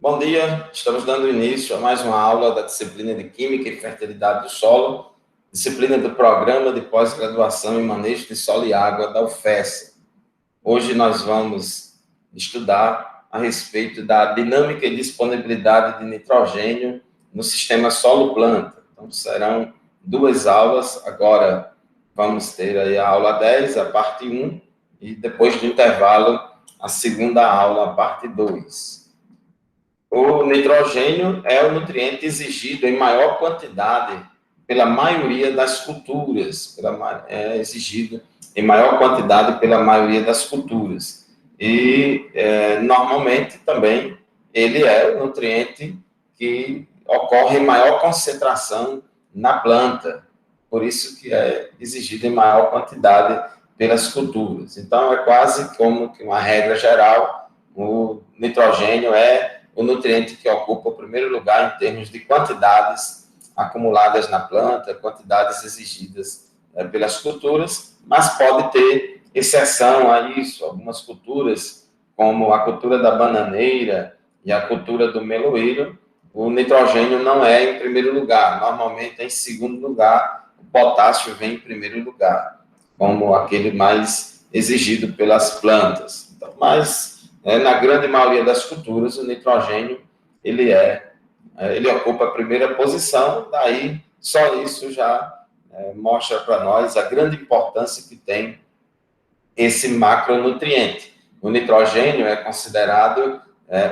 Bom dia, estamos dando início a mais uma aula da disciplina de Química e Fertilidade do Solo, disciplina do Programa de Pós-Graduação em Manejo de Solo e Água da UFES. Hoje nós vamos estudar a respeito da dinâmica e disponibilidade de nitrogênio no sistema solo-planta. Então, serão duas aulas. Agora vamos ter aí a aula 10, a parte 1, e depois do intervalo, a segunda aula, a parte 2. O nitrogênio é o nutriente exigido em maior quantidade pela maioria das culturas, é exigido em maior quantidade pela maioria das culturas. E, normalmente, também, ele é o nutriente que ocorre em maior concentração na planta, por isso que é exigido em maior quantidade pelas culturas. Então, é quase como que uma regra geral, o nitrogênio é o nutriente que ocupa o primeiro lugar em termos de quantidades acumuladas na planta, quantidades exigidas pelas culturas, mas pode ter exceção a isso. Algumas culturas, como a cultura da bananeira e a cultura do meloeiro, o nitrogênio não é em primeiro lugar. Normalmente é em segundo lugar, o potássio vem em primeiro lugar, como aquele mais exigido pelas plantas. Então, na grande maioria das culturas, o nitrogênio ele ocupa a primeira posição, daí só isso já mostra para nós a grande importância que tem esse macronutriente. O nitrogênio é considerado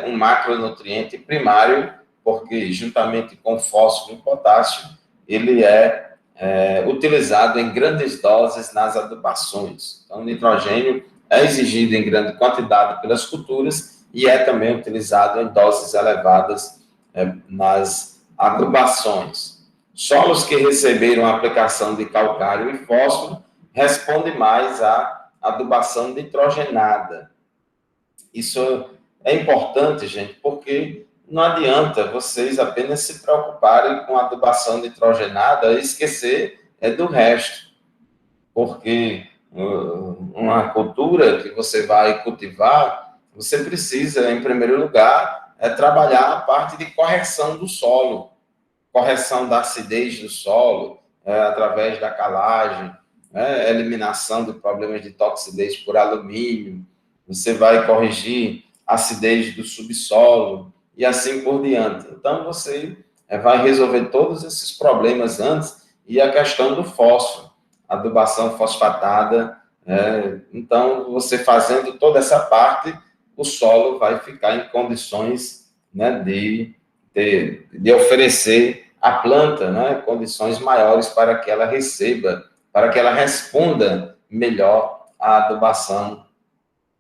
um macronutriente primário, porque juntamente com fósforo e potássio, ele é utilizado em grandes doses nas adubações. Então, o nitrogênio é exigido em grande quantidade pelas culturas e é também utilizado em doses elevadas nas adubações. Solos que receberam a aplicação de calcário e fósforo respondem mais à adubação nitrogenada. Isso é importante, gente, porque não adianta vocês apenas se preocuparem com a adubação nitrogenada e esquecer do resto, porque uma cultura que você vai cultivar, você precisa, em primeiro lugar, trabalhar a parte de correção do solo, correção da acidez do solo, através da calagem, eliminação de problemas de toxidez por alumínio, você vai corrigir a acidez do subsolo e assim por diante. Então, você vai resolver todos esses problemas antes, e a questão do fósforo, adubação fosfatada. Então, você fazendo toda essa parte, o solo vai ficar em condições de oferecer à planta condições maiores para que ela receba, para que ela responda melhor à adubação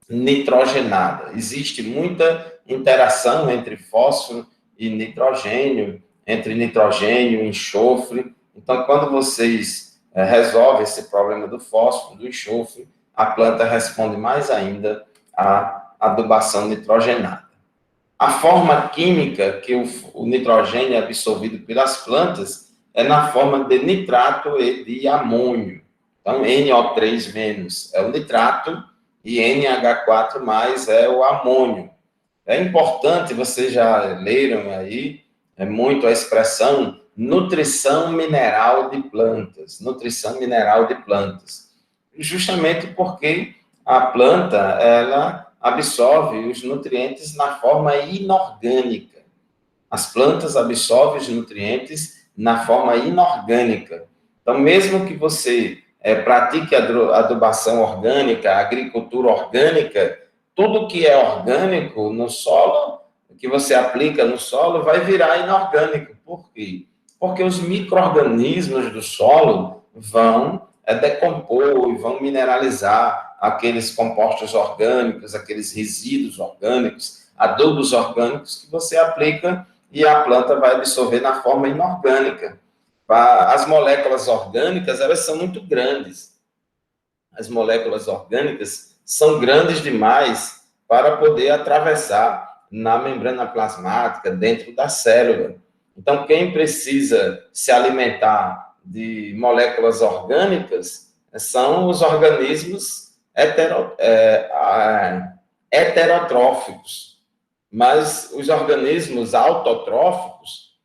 nitrogenada. Existe muita interação entre fósforo e nitrogênio, entre nitrogênio e enxofre. Então, quando vocês resolvem esse problema do fósforo, do enxofre, a planta responde mais ainda à adubação nitrogenada. A forma química que o nitrogênio é absorvido pelas plantas é na forma de nitrato e de amônio. Então, NO3- é o nitrato e NH4+ é o amônio. É importante, vocês já leram aí muito a expressão nutrição mineral de plantas, nutrição mineral de plantas, justamente porque a planta, ela absorve os nutrientes na forma inorgânica. As plantas absorvem os nutrientes na forma inorgânica. Então, mesmo que você pratique a adubação orgânica, a agricultura orgânica, tudo que é orgânico no solo, que você aplica no solo, vai virar inorgânico. Por quê? Porque os micro-organismos do solo vão decompor e vão mineralizar aqueles compostos orgânicos, aqueles resíduos orgânicos, adubos orgânicos que você aplica e a planta vai absorver na forma inorgânica. As moléculas orgânicas, elas são muito grandes. As moléculas orgânicas são grandes demais para poder atravessar na membrana plasmática, dentro da célula. Então, quem precisa se alimentar de moléculas orgânicas são os organismos heterotróficos. mas os organismos autotróficos,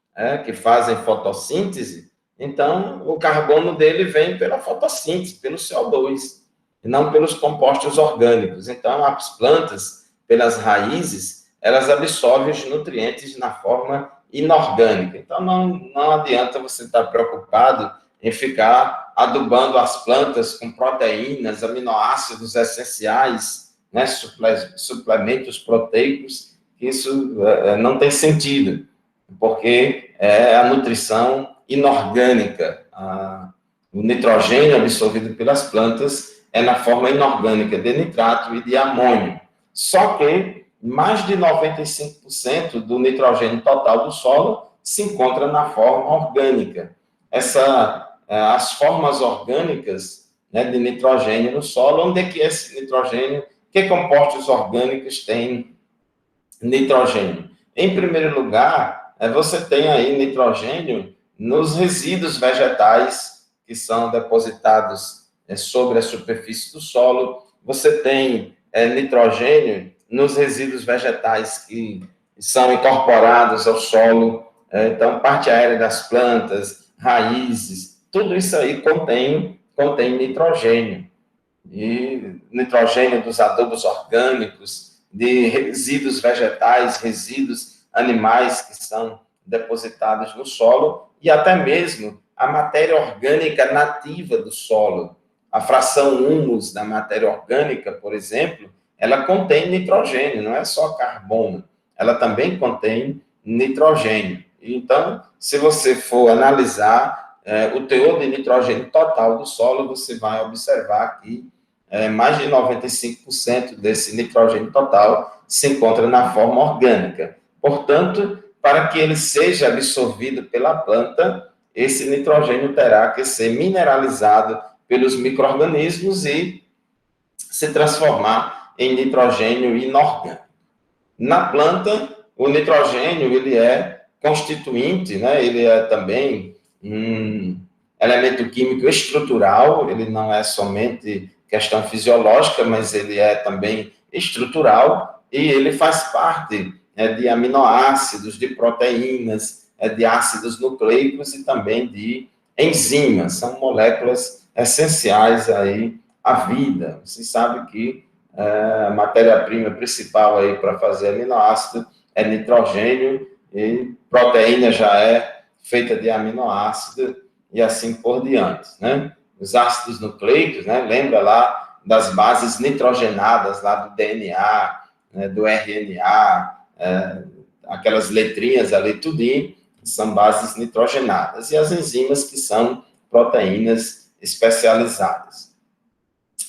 que fazem fotossíntese, então o carbono dele vem pela fotossíntese, pelo CO2, e não pelos compostos orgânicos. Então, as plantas, pelas raízes, elas absorvem os nutrientes na forma inorgânica. Então, não adianta você estar preocupado em ficar adubando as plantas com proteínas, aminoácidos essenciais, né, suplementos proteicos. Isso não tem sentido, porque é a nutrição inorgânica. O nitrogênio absorvido pelas plantas é na forma inorgânica de nitrato e de amônio. Só que mais de 95% do nitrogênio total do solo se encontra na forma orgânica. As formas orgânicas, né, de nitrogênio no solo, onde é que esse nitrogênio, que compostos orgânicos tem nitrogênio? Em primeiro lugar, você tem aí nitrogênio nos resíduos vegetais que são depositados sobre a superfície do solo. Você tem nitrogênio nos resíduos vegetais que são incorporados ao solo. Então, parte aérea das plantas, raízes, tudo isso aí contém nitrogênio. E nitrogênio dos adubos orgânicos, de resíduos vegetais, resíduos animais que são depositados no solo, e até mesmo a matéria orgânica nativa do solo. A fração humus da matéria orgânica, por exemplo, ela contém nitrogênio, não é só carbono, ela também contém nitrogênio. Então, se você for analisar o teor de nitrogênio total do solo, você vai observar que mais de 95% desse nitrogênio total se encontra na forma orgânica. Portanto, para que ele seja absorvido pela planta, esse nitrogênio terá que ser mineralizado pelos micro-organismos e se transformar em nitrogênio inorgânico. Na planta, o nitrogênio ele é constituinte, né? Ele é também um elemento químico estrutural, ele não é somente questão fisiológica, mas ele é também estrutural e ele faz parte de aminoácidos, de proteínas, de ácidos nucleicos e também de enzimas. São moléculas essenciais aí à vida. Você sabe que a matéria-prima principal aí para fazer aminoácido é nitrogênio e proteína já é feita de aminoácido e assim por diante, né? Os ácidos nucleicos, né? Lembra lá das bases nitrogenadas lá do DNA, né? Do RNA, aquelas letrinhas ali, tudinho, são bases nitrogenadas. E as enzimas que são proteínas especializadas.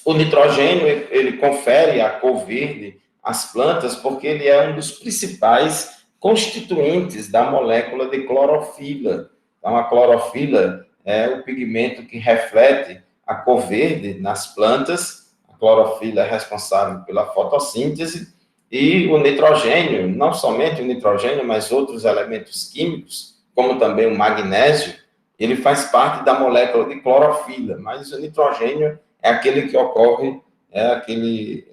O nitrogênio, ele confere a cor verde às plantas porque ele é um dos principais constituintes da molécula de clorofila. Então, a clorofila é o pigmento que reflete a cor verde nas plantas. A clorofila é responsável pela fotossíntese e o nitrogênio, não somente o nitrogênio, mas outros elementos químicos, como também o magnésio, ele faz parte da molécula de clorofila, mas o nitrogênio é aquele que ocorre, aquele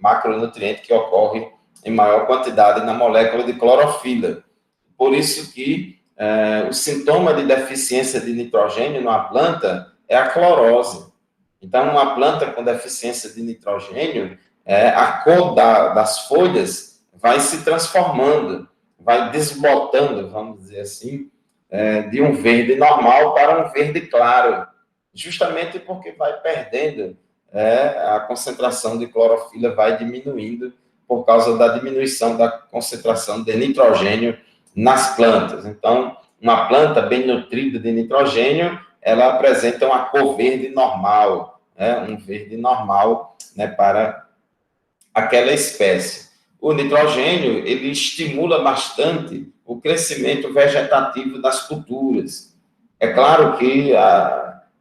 macronutriente que ocorre em maior quantidade na molécula de clorofila. Por isso que o sintoma de deficiência de nitrogênio numa planta é a clorose. Então, uma planta com deficiência de nitrogênio, a cor das folhas vai se transformando, vai desbotando, vamos dizer assim, de um verde normal para um verde claro, justamente porque vai perdendo, a concentração de clorofila vai diminuindo por causa da diminuição da concentração de nitrogênio nas plantas. Então, uma planta bem nutrida de nitrogênio, ela apresenta uma cor verde normal, um verde normal, né, para aquela espécie. O nitrogênio, ele estimula bastante o crescimento vegetativo das culturas. É claro que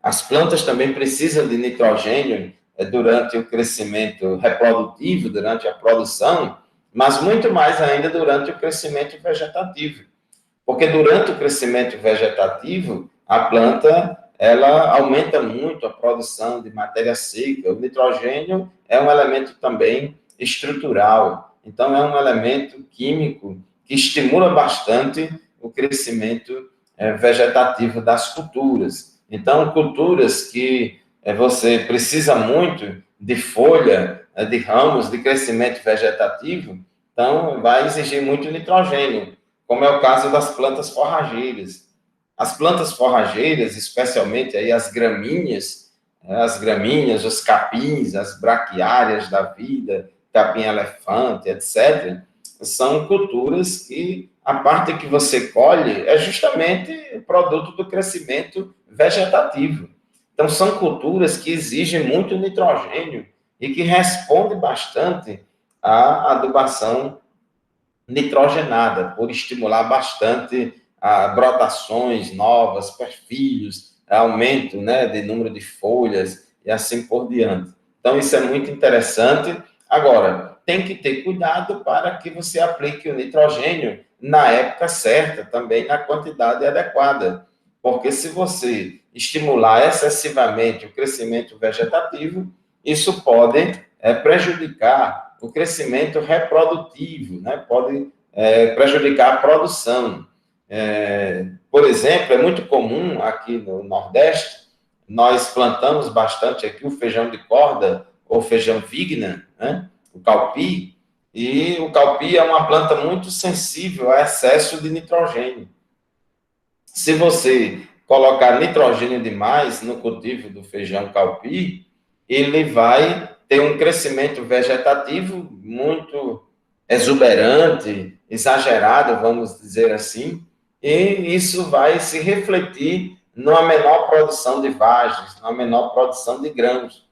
as plantas também precisam de nitrogênio durante o crescimento reprodutivo, durante a produção, mas muito mais ainda durante o crescimento vegetativo. Porque durante o crescimento vegetativo, a planta ela aumenta muito a produção de matéria seca. O nitrogênio é um elemento também estrutural. Então, é um elemento químico que estimula bastante o crescimento vegetativo das culturas. Então, culturas que você precisa muito de folha, de ramos, de crescimento vegetativo, então vai exigir muito nitrogênio, como é o caso das plantas forrageiras. As plantas forrageiras, especialmente aí as gramíneas, os capins, as braquiárias da vida, capim-elefante, etc., são culturas que a parte que você colhe é justamente produto do crescimento vegetativo. Então, são culturas que exigem muito nitrogênio e que respondem bastante à adubação nitrogenada, por estimular bastante brotações novas, perfilhos, aumento, né, de número de folhas e assim por diante. Então, isso é muito interessante. Agora, tem que ter cuidado para que você aplique o nitrogênio na época certa, também na quantidade adequada. Porque se você estimular excessivamente o crescimento vegetativo, isso pode prejudicar o crescimento reprodutivo, né? Pode prejudicar a produção. Por exemplo, é muito comum aqui no Nordeste, nós plantamos bastante aqui o feijão de corda, ou feijão vigna, né? O calpi, e o calpi é uma planta muito sensível a excesso de nitrogênio. Se você colocar nitrogênio demais no cultivo do feijão calpi, ele vai ter um crescimento vegetativo muito exuberante, exagerado, vamos dizer assim, e isso vai se refletir numa menor produção de vagens, numa menor produção de grãos.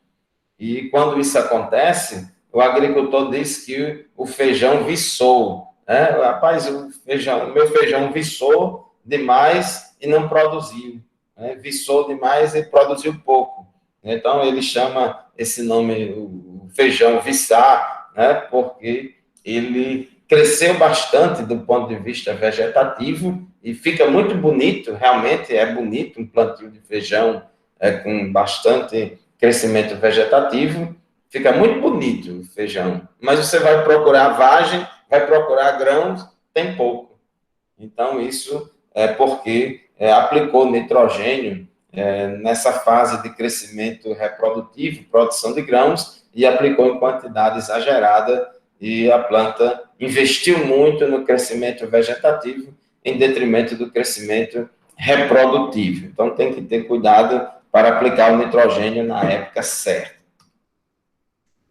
E quando isso acontece, o agricultor diz que o feijão viçou, né? Rapaz, o meu feijão viçou demais e não produziu, né? Viçou demais e produziu pouco. Então, ele chama esse nome, o feijão viçar, né? Porque ele cresceu bastante do ponto de vista vegetativo e fica muito bonito, realmente é bonito um plantio de feijão com bastante crescimento vegetativo, fica muito bonito o feijão, mas você vai procurar vagem, vai procurar grãos, tem pouco. Então, isso é porque aplicou nitrogênio nessa fase de crescimento reprodutivo, produção de grãos, e aplicou em quantidade exagerada, e a planta investiu muito no crescimento vegetativo, em detrimento do crescimento reprodutivo. Então, tem que ter cuidado para aplicar o nitrogênio na época certa.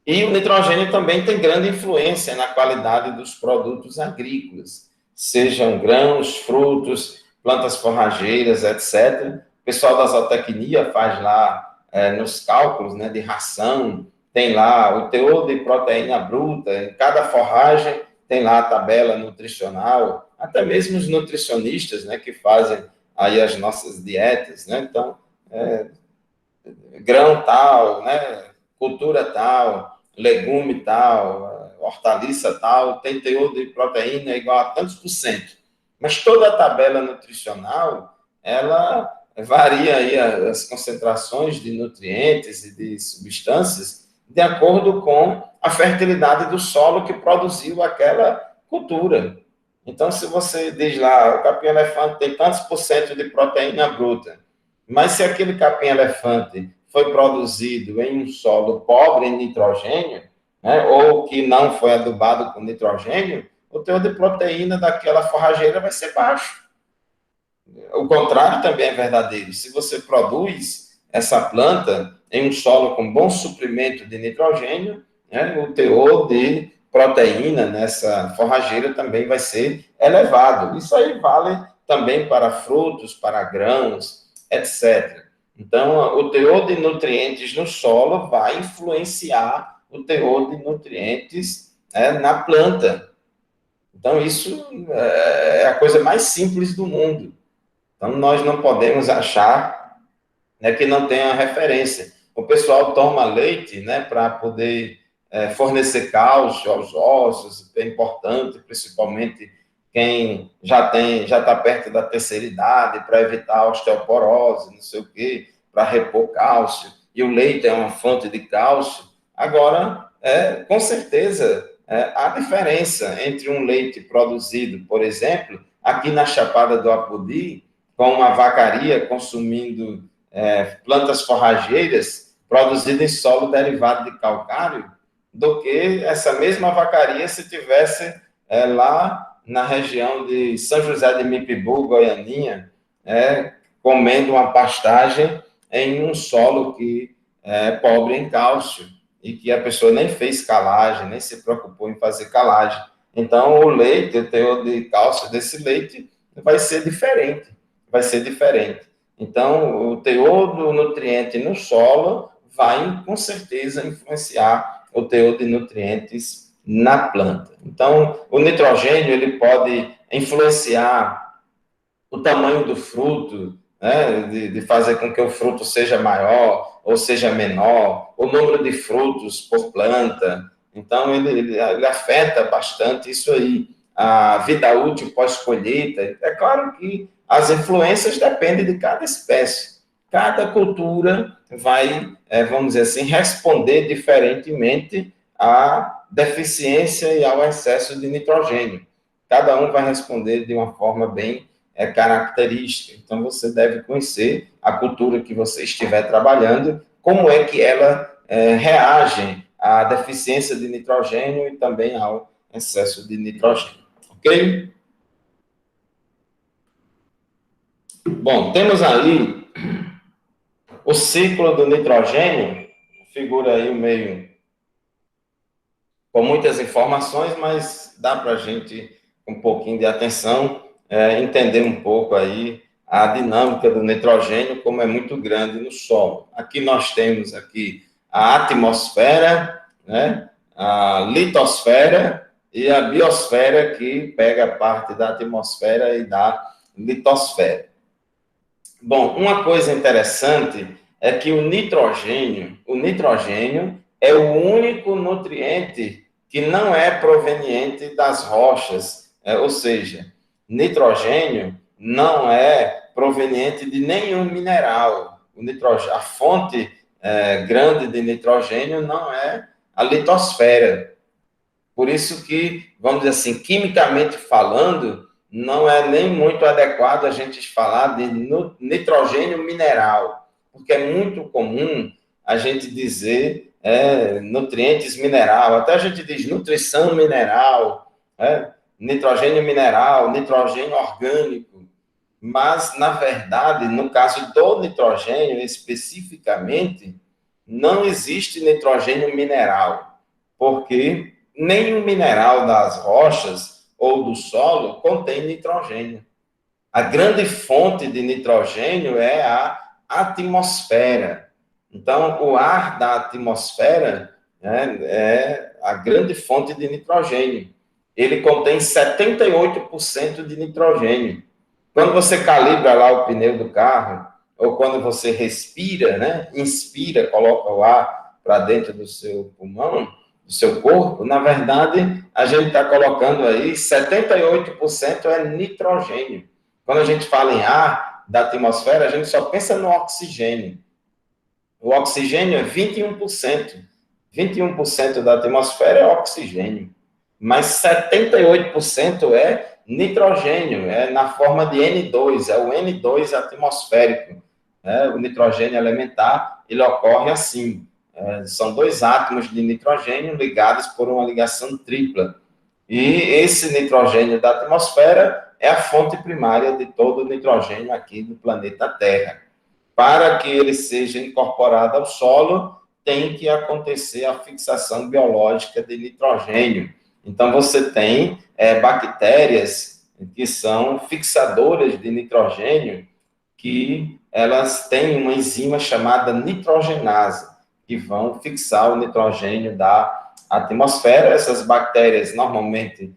E o nitrogênio também tem grande influência na qualidade dos produtos agrícolas, sejam grãos, frutos, plantas forrageiras, etc. O pessoal da zootecnia faz lá nos cálculos, né, de ração, tem lá o teor de proteína bruta, em cada forragem tem lá a tabela nutricional, até mesmo os nutricionistas, né, que fazem aí as nossas dietas, né? Então, grão tal, né? Cultura tal, legume tal, hortaliça tal, tem teor de proteína igual a tantos por cento. Mas toda a tabela nutricional, ela varia aí as concentrações de nutrientes e de substâncias de acordo com a fertilidade do solo que produziu aquela cultura. Então, se você diz lá, o capim-elefante tem tantos por cento de proteína bruta, mas se aquele capim-elefante foi produzido em um solo pobre em nitrogênio, né, ou que não foi adubado com nitrogênio, o teor de proteína daquela forrageira vai ser baixo. O contrário também é verdadeiro. Se você produz essa planta em um solo com bom suprimento de nitrogênio, né, o teor de proteína nessa forrageira também vai ser elevado. Isso aí vale também para frutos, para grãos, etc. Então, o teor de nutrientes no solo vai influenciar o teor de nutrientes na planta. Então, isso é a coisa mais simples do mundo. Então, nós não podemos achar, né, que não tenha referência. O pessoal toma leite, né, para poder fornecer cálcio aos ossos, é importante, principalmente quem já está perto da terceira idade, para evitar a osteoporose, não sei o quê, para repor cálcio. E o leite é uma fonte de cálcio. Agora, com certeza, a diferença entre um leite produzido, por exemplo, aqui na Chapada do Apodi, com uma vacaria consumindo plantas forrageiras produzidas em solo derivado de calcário, do que essa mesma vacaria se tivesse lá na região de São José de Mipibu, Goianinha, comendo uma pastagem em um solo que é pobre em cálcio e que a pessoa nem fez calagem, nem se preocupou em fazer calagem. Então, o leite, o teor de cálcio desse leite vai ser diferente, vai ser diferente. Então, o teor do nutriente no solo vai, com certeza, influenciar o teor de nutrientes na planta. Então, o nitrogênio, ele pode influenciar o tamanho do fruto, né, de fazer com que o fruto seja maior ou seja menor, o número de frutos por planta. Então, ele afeta bastante isso aí. A vida útil pós-colheita. É claro que as influências dependem de cada espécie. Cada cultura vai, vamos dizer assim, responder diferentemente à deficiência e ao excesso de nitrogênio. Cada um vai responder de uma forma bem característica. Então, você deve conhecer a cultura que você estiver trabalhando, como é que ela reage à deficiência de nitrogênio e também ao excesso de nitrogênio. Ok? Bom, temos aí o ciclo do nitrogênio, figura aí meio com muitas informações, mas dá para a gente, com um pouquinho de atenção, entender um pouco aí a dinâmica do nitrogênio, como é muito grande no solo. Aqui nós temos aqui a atmosfera, né, a litosfera e a biosfera, que pega parte da atmosfera e da litosfera. Bom, uma coisa interessante é que o nitrogênio é o único nutriente que não é proveniente das rochas, ou seja, nitrogênio não é proveniente de nenhum mineral. A fonte grande de nitrogênio não é a litosfera. Por isso que, vamos dizer assim, quimicamente falando, não é nem muito adequado a gente falar de nitrogênio mineral, porque é muito comum a gente dizer nutrientes mineral, até a gente diz nutrição mineral, nitrogênio mineral, nitrogênio orgânico, mas, na verdade, no caso do nitrogênio especificamente, não existe nitrogênio mineral, porque nenhum mineral das rochas ou do solo contém nitrogênio. A grande fonte de nitrogênio é a atmosfera. Então, o ar da atmosfera é a grande fonte de nitrogênio. Ele contém 78% de nitrogênio. Quando você calibra lá o pneu do carro, ou quando você respira, né, inspira, coloca o ar para dentro do seu pulmão, do seu corpo, na verdade, a gente está colocando aí 78% é nitrogênio. Quando a gente fala em ar da atmosfera, a gente só pensa no oxigênio. O oxigênio é 21%. 21% da atmosfera é oxigênio. Mas 78% é nitrogênio, é na forma de N2, é o N2 atmosférico. O nitrogênio elementar, ele ocorre assim. São dois átomos de nitrogênio ligados por uma ligação tripla. E esse nitrogênio da atmosfera é a fonte primária de todo o nitrogênio aqui do planeta Terra. Para que ele seja incorporado ao solo, tem que acontecer a fixação biológica de nitrogênio. Então, você tem bactérias que são fixadoras de nitrogênio, que elas têm uma enzima chamada nitrogenase, que vão fixar o nitrogênio da atmosfera. Essas bactérias normalmente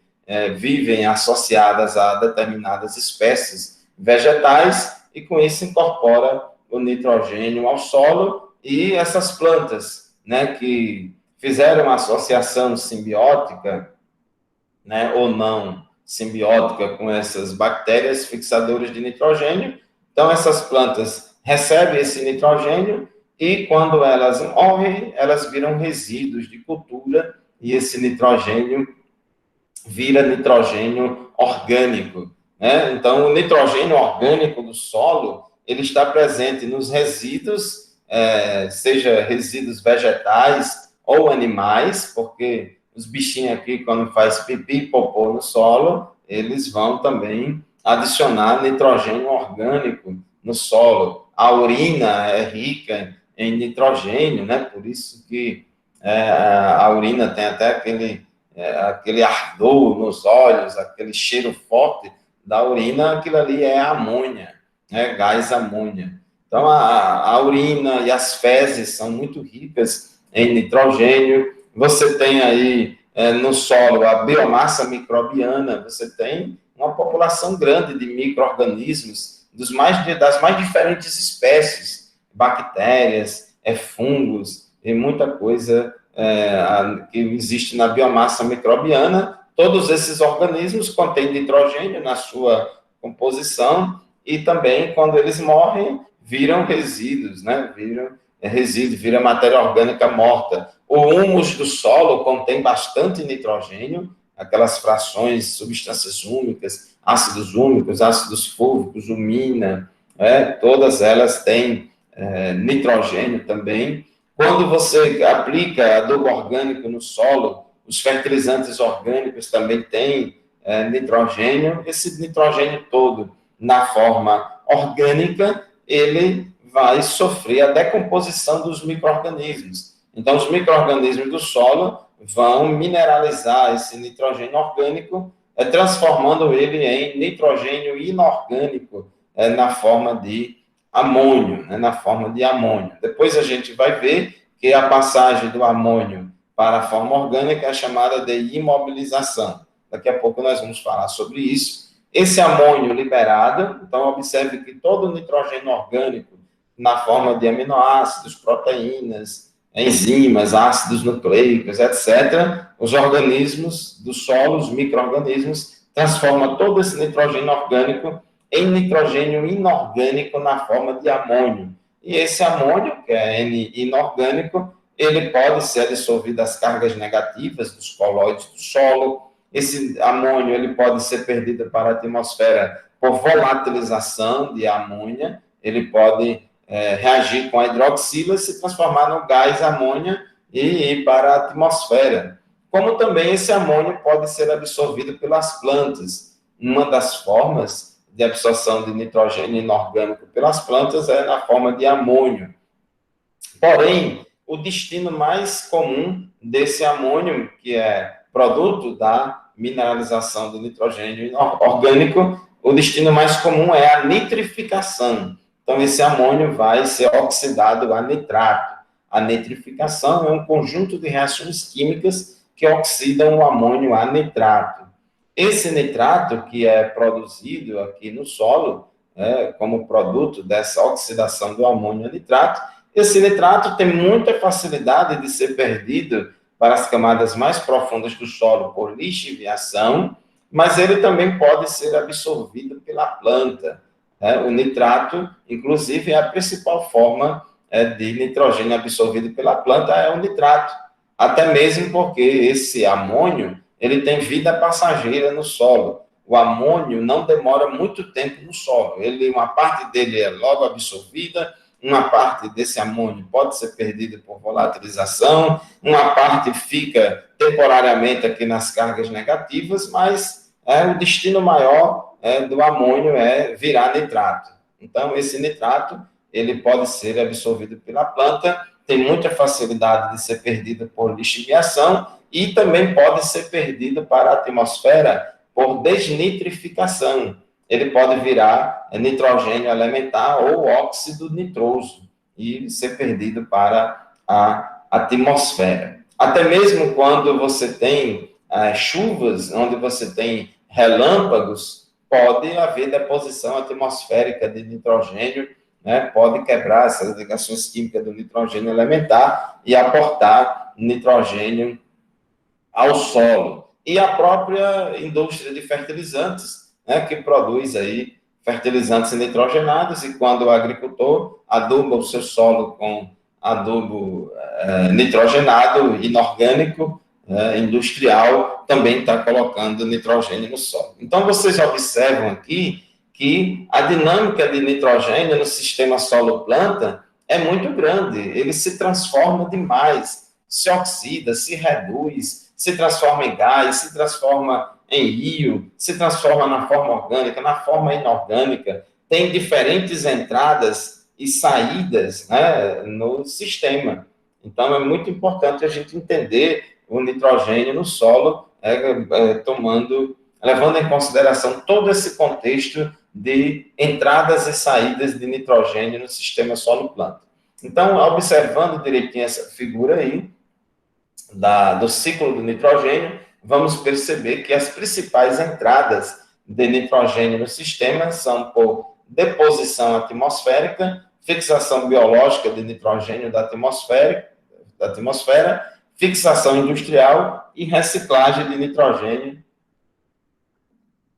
vivem associadas a determinadas espécies vegetais e com isso incorpora o nitrogênio ao solo. E essas plantas, né, que fizeram uma associação simbiótica, né, ou não simbiótica com essas bactérias fixadoras de nitrogênio, então essas plantas recebem esse nitrogênio e quando elas morrem, elas viram resíduos de cultura e esse nitrogênio vira nitrogênio orgânico, né? Então, o nitrogênio orgânico do solo, ele está presente nos resíduos, seja resíduos vegetais ou animais, porque os bichinhos aqui, quando faz pipi e popô no solo, eles vão também adicionar nitrogênio orgânico no solo. A urina é rica em nitrogênio, né? Por isso que a urina tem até aquele ardor nos olhos, aquele cheiro forte da urina, aquilo ali é amônia, né? Gás amônia. Então, a urina e as fezes são muito ricas em nitrogênio. Você tem aí no solo a biomassa microbiana, você tem uma população grande de micro-organismos das mais diferentes espécies, bactérias, fungos e muita coisa que existe na biomassa microbiana. Todos esses organismos contêm nitrogênio na sua composição e também, quando eles morrem, viram resíduos, né? Vira matéria orgânica morta. O humus do solo contém bastante nitrogênio, aquelas frações, substâncias úmicas, ácidos fúlvicos, umina, todas elas têm nitrogênio também. Quando você aplica adubo orgânico no solo, os fertilizantes orgânicos também têm nitrogênio. Esse nitrogênio todo, na forma orgânica, ele vai sofrer a decomposição dos micro-organismos. Então, os micro-organismos do solo vão mineralizar esse nitrogênio orgânico, transformando ele em nitrogênio inorgânico, na forma de amônio, né, na forma de amônio. Depois a gente vai ver que a passagem do amônio para a forma orgânica é chamada de imobilização. Daqui a pouco nós vamos falar sobre isso. Esse amônio liberado, então observe que todo o nitrogênio orgânico, na forma de aminoácidos, proteínas, enzimas, ácidos nucleicos, etc., os organismos do solo, os micro-organismos, transformam todo esse nitrogênio orgânico em nitrogênio inorgânico na forma de amônio. E esse amônio, que é N inorgânico, ele pode ser dissolvido às cargas negativas dos colóides do solo. Esse amônio ele pode ser perdido para a atmosfera por volatilização de amônia, ele pode reagir com a hidroxila, se transformar no gás amônia e ir para a atmosfera. Como também esse amônio pode ser absorvido pelas plantas. Uma das formas de absorção de nitrogênio inorgânico pelas plantas é na forma de amônio. Porém, o destino mais comum desse amônio, que é produto da mineralização do nitrogênio orgânico, o destino mais comum é a nitrificação. Então, esse amônio vai ser oxidado a nitrato. A nitrificação é um conjunto de reações químicas que oxidam o amônio a nitrato. Esse nitrato que é produzido aqui no solo, como produto dessa oxidação do amônio a nitrato, esse nitrato tem muita facilidade de ser perdido para as camadas mais profundas do solo por lixiviação, mas ele também pode ser absorvido pela planta. O nitrato, inclusive, é a principal forma de nitrogênio absorvido pela planta, é o nitrato. Até mesmo porque esse amônio ele tem vida passageira no solo. O amônio não demora muito tempo no solo. Uma parte dele é logo absorvida, uma parte desse amônio pode ser perdida por volatilização, uma parte fica temporariamente aqui nas cargas negativas, mas o destino maior do amônio é virar nitrato. Então, esse nitrato ele pode ser absorvido pela planta, tem muita facilidade de ser perdido por lixiviação e também pode ser perdido para a atmosfera por desnitrificação. Ele pode virar nitrogênio elementar ou óxido nitroso e ser perdido para a atmosfera. Até mesmo quando você tem chuvas, onde você tem relâmpagos, pode haver deposição atmosférica de nitrogênio, né? Pode quebrar essas ligações químicas do nitrogênio elementar e aportar nitrogênio ao solo. E a própria indústria de fertilizantes, né, que produz aí fertilizantes nitrogenados, e quando o agricultor aduba o seu solo com adubo nitrogenado, inorgânico, industrial também está colocando nitrogênio no solo. Então, vocês observam aqui que a dinâmica de nitrogênio no sistema solo-planta é muito grande, ele se transforma demais, se oxida, se reduz, se transforma em gás, se transforma em rio, se transforma na forma orgânica, na forma inorgânica, tem diferentes entradas e saídas, né, no sistema. Então, é muito importante a gente entender o nitrogênio no solo, levando em consideração todo esse contexto de entradas e saídas de nitrogênio no sistema solo-planta. Então, observando direitinho essa figura aí, do ciclo do nitrogênio, vamos perceber que as principais entradas de nitrogênio no sistema são por deposição atmosférica, fixação biológica de nitrogênio da atmosfera, fixação industrial e reciclagem de nitrogênio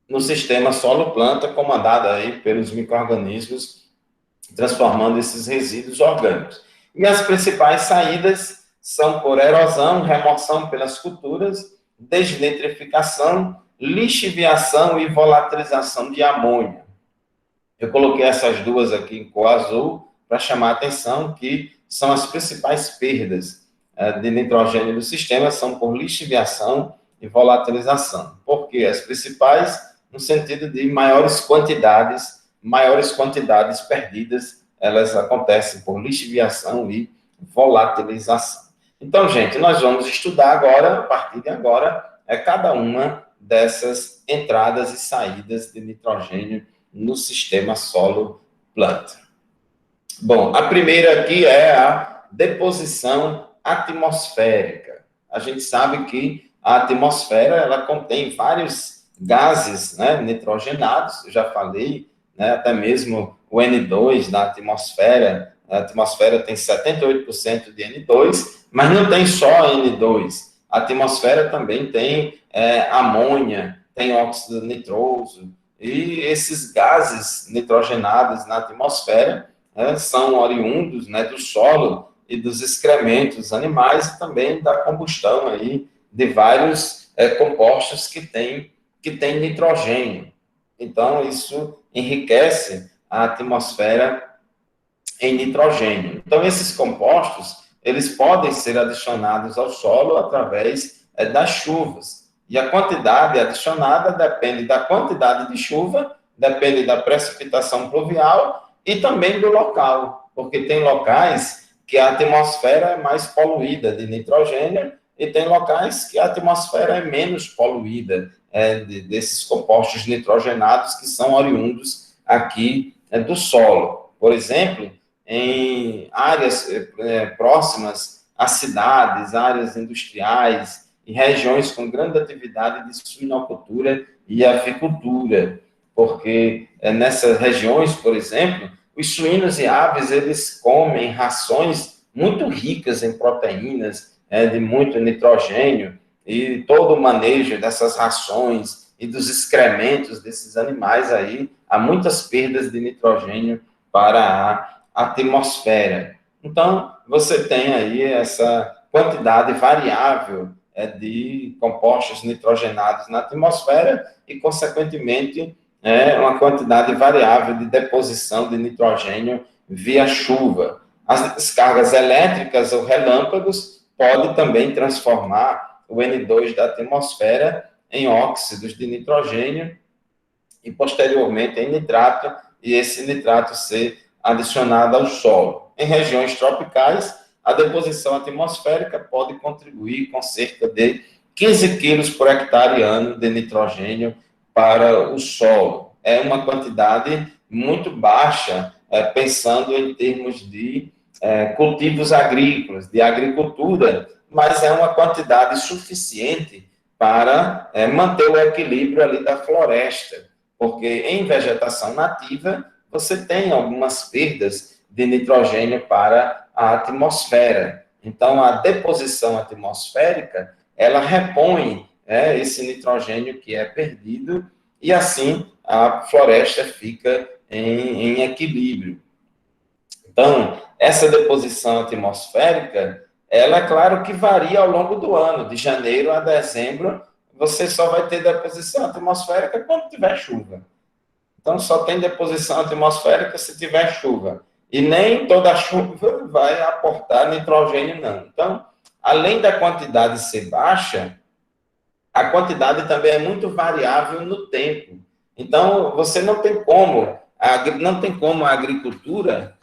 no sistema solo-planta, comandada aí pelos micro-organismos, transformando esses resíduos orgânicos. E as principais saídas são por erosão, remoção pelas culturas, desnitrificação, lixiviação e volatilização de amônia. Eu coloquei essas duas aqui em cor azul para chamar a atenção que são as principais perdas de nitrogênio do sistema, são por lixiviação e volatilização. Por quê? As principais, no sentido de maiores quantidades perdidas, elas acontecem por lixiviação e volatilização. Então, gente, nós vamos estudar agora, a partir de agora, cada uma dessas entradas e saídas de nitrogênio no sistema solo-planta. Bom, a primeira aqui é a deposição atmosférica. A gente sabe que a atmosfera, ela contém vários gases, né, nitrogenados, eu já falei, né, até mesmo o N2 da atmosfera. A atmosfera tem 78% de N2, mas não tem só N2. A atmosfera também tem amônia, tem óxido nitroso, e esses gases nitrogenados na atmosfera são oriundos, né, do solo e dos excrementos animais e também da combustão aí de vários compostos que tem nitrogênio. Então, isso enriquece a atmosfera em nitrogênio. Então, esses compostos, eles podem ser adicionados ao solo através das chuvas. E a quantidade adicionada depende da quantidade de chuva, depende da precipitação pluvial e também do local, porque tem locais que a atmosfera é mais poluída de nitrogênio e tem locais que a atmosfera é menos poluída desses compostos nitrogenados que são oriundos aqui do solo. Por exemplo, em áreas próximas a cidades, áreas industriais e regiões com grande atividade de suinocultura e avicultura, porque nessas regiões, por exemplo, os suínos e aves, eles comem rações muito ricas em proteínas, de muito nitrogênio, e todo o manejo dessas rações e dos excrementos desses animais aí, há muitas perdas de nitrogênio para a atmosfera. Então, você tem aí essa quantidade variável de compostos nitrogenados na atmosfera e, consequentemente, uma quantidade variável de deposição de nitrogênio via chuva. As descargas elétricas ou relâmpagos podem também transformar o N2 da atmosfera em óxidos de nitrogênio e, posteriormente, em nitrato, e esse nitrato ser adicionado ao solo. Em regiões tropicais, a deposição atmosférica pode contribuir com cerca de 15 quilos por hectare ano de nitrogênio para o solo. É uma quantidade muito baixa, pensando em termos de cultivos agrícolas, de agricultura, mas é uma quantidade suficiente para manter o equilíbrio ali da floresta, porque em vegetação nativa você tem algumas perdas de nitrogênio para a atmosfera. Então, a deposição atmosférica, ela repõe esse nitrogênio que é perdido e, assim, a floresta fica em equilíbrio. Então, essa deposição atmosférica, ela, é claro que varia ao longo do ano, de janeiro a dezembro, você só vai ter deposição atmosférica quando tiver chuva. Então, só tem deposição atmosférica se tiver chuva. E nem toda chuva vai aportar nitrogênio, não. Então, além da quantidade ser baixa, a quantidade também é muito variável no tempo. Então, você não tem como a agricultura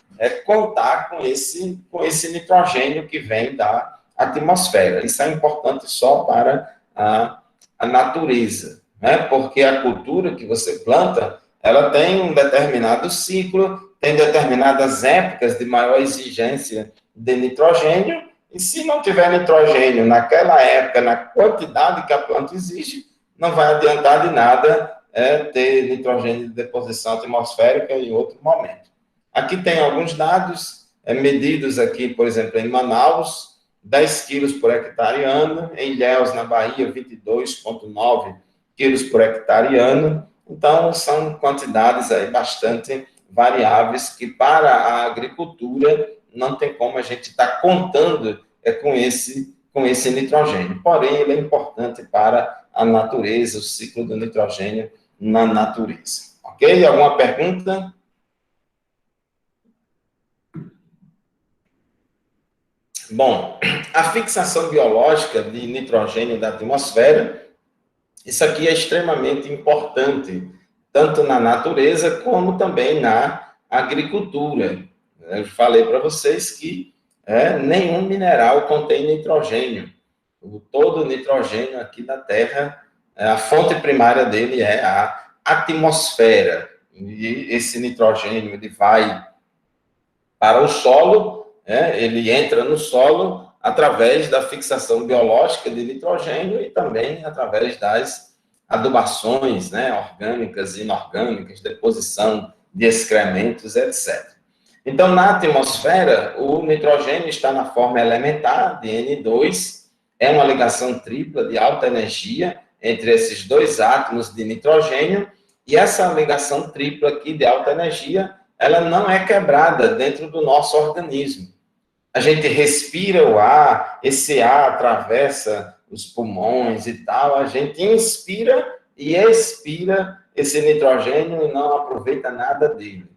contar com esse nitrogênio que vem da atmosfera. Isso é importante só para a natureza, né? Porque a cultura que você planta, ela tem um determinado ciclo, tem determinadas épocas de maior exigência de nitrogênio, e se não tiver nitrogênio naquela época, na quantidade que a planta exige, não vai adiantar de nada ter nitrogênio de deposição atmosférica em outro momento. Aqui tem alguns dados medidos aqui, por exemplo, em Manaus, 10 quilos por hectare ano, em Ilhéus, na Bahia, 22,9 quilos por hectare ano. Então, são quantidades aí bastante variáveis que, para a agricultura, não tem como a gente estar contando com esse nitrogênio. Porém, ele é importante para a natureza, o ciclo do nitrogênio na natureza. Ok? Alguma pergunta? Bom, a fixação biológica de nitrogênio da atmosfera, isso aqui é extremamente importante, tanto na natureza como também na agricultura. Eu falei para vocês que nenhum mineral contém nitrogênio. Todo o nitrogênio aqui da Terra, a fonte primária dele é a atmosfera. E esse nitrogênio ele vai para o solo, ele entra no solo através da fixação biológica de nitrogênio e também através das adubações, orgânicas e inorgânicas, deposição de excrementos, etc. Então, na atmosfera, o nitrogênio está na forma elementar de N2, é uma ligação tripla de alta energia entre esses dois átomos de nitrogênio, e essa ligação tripla aqui de alta energia, ela não é quebrada dentro do nosso organismo. A gente respira o ar, esse ar atravessa os pulmões e tal, a gente inspira e expira esse nitrogênio e não aproveita nada dele.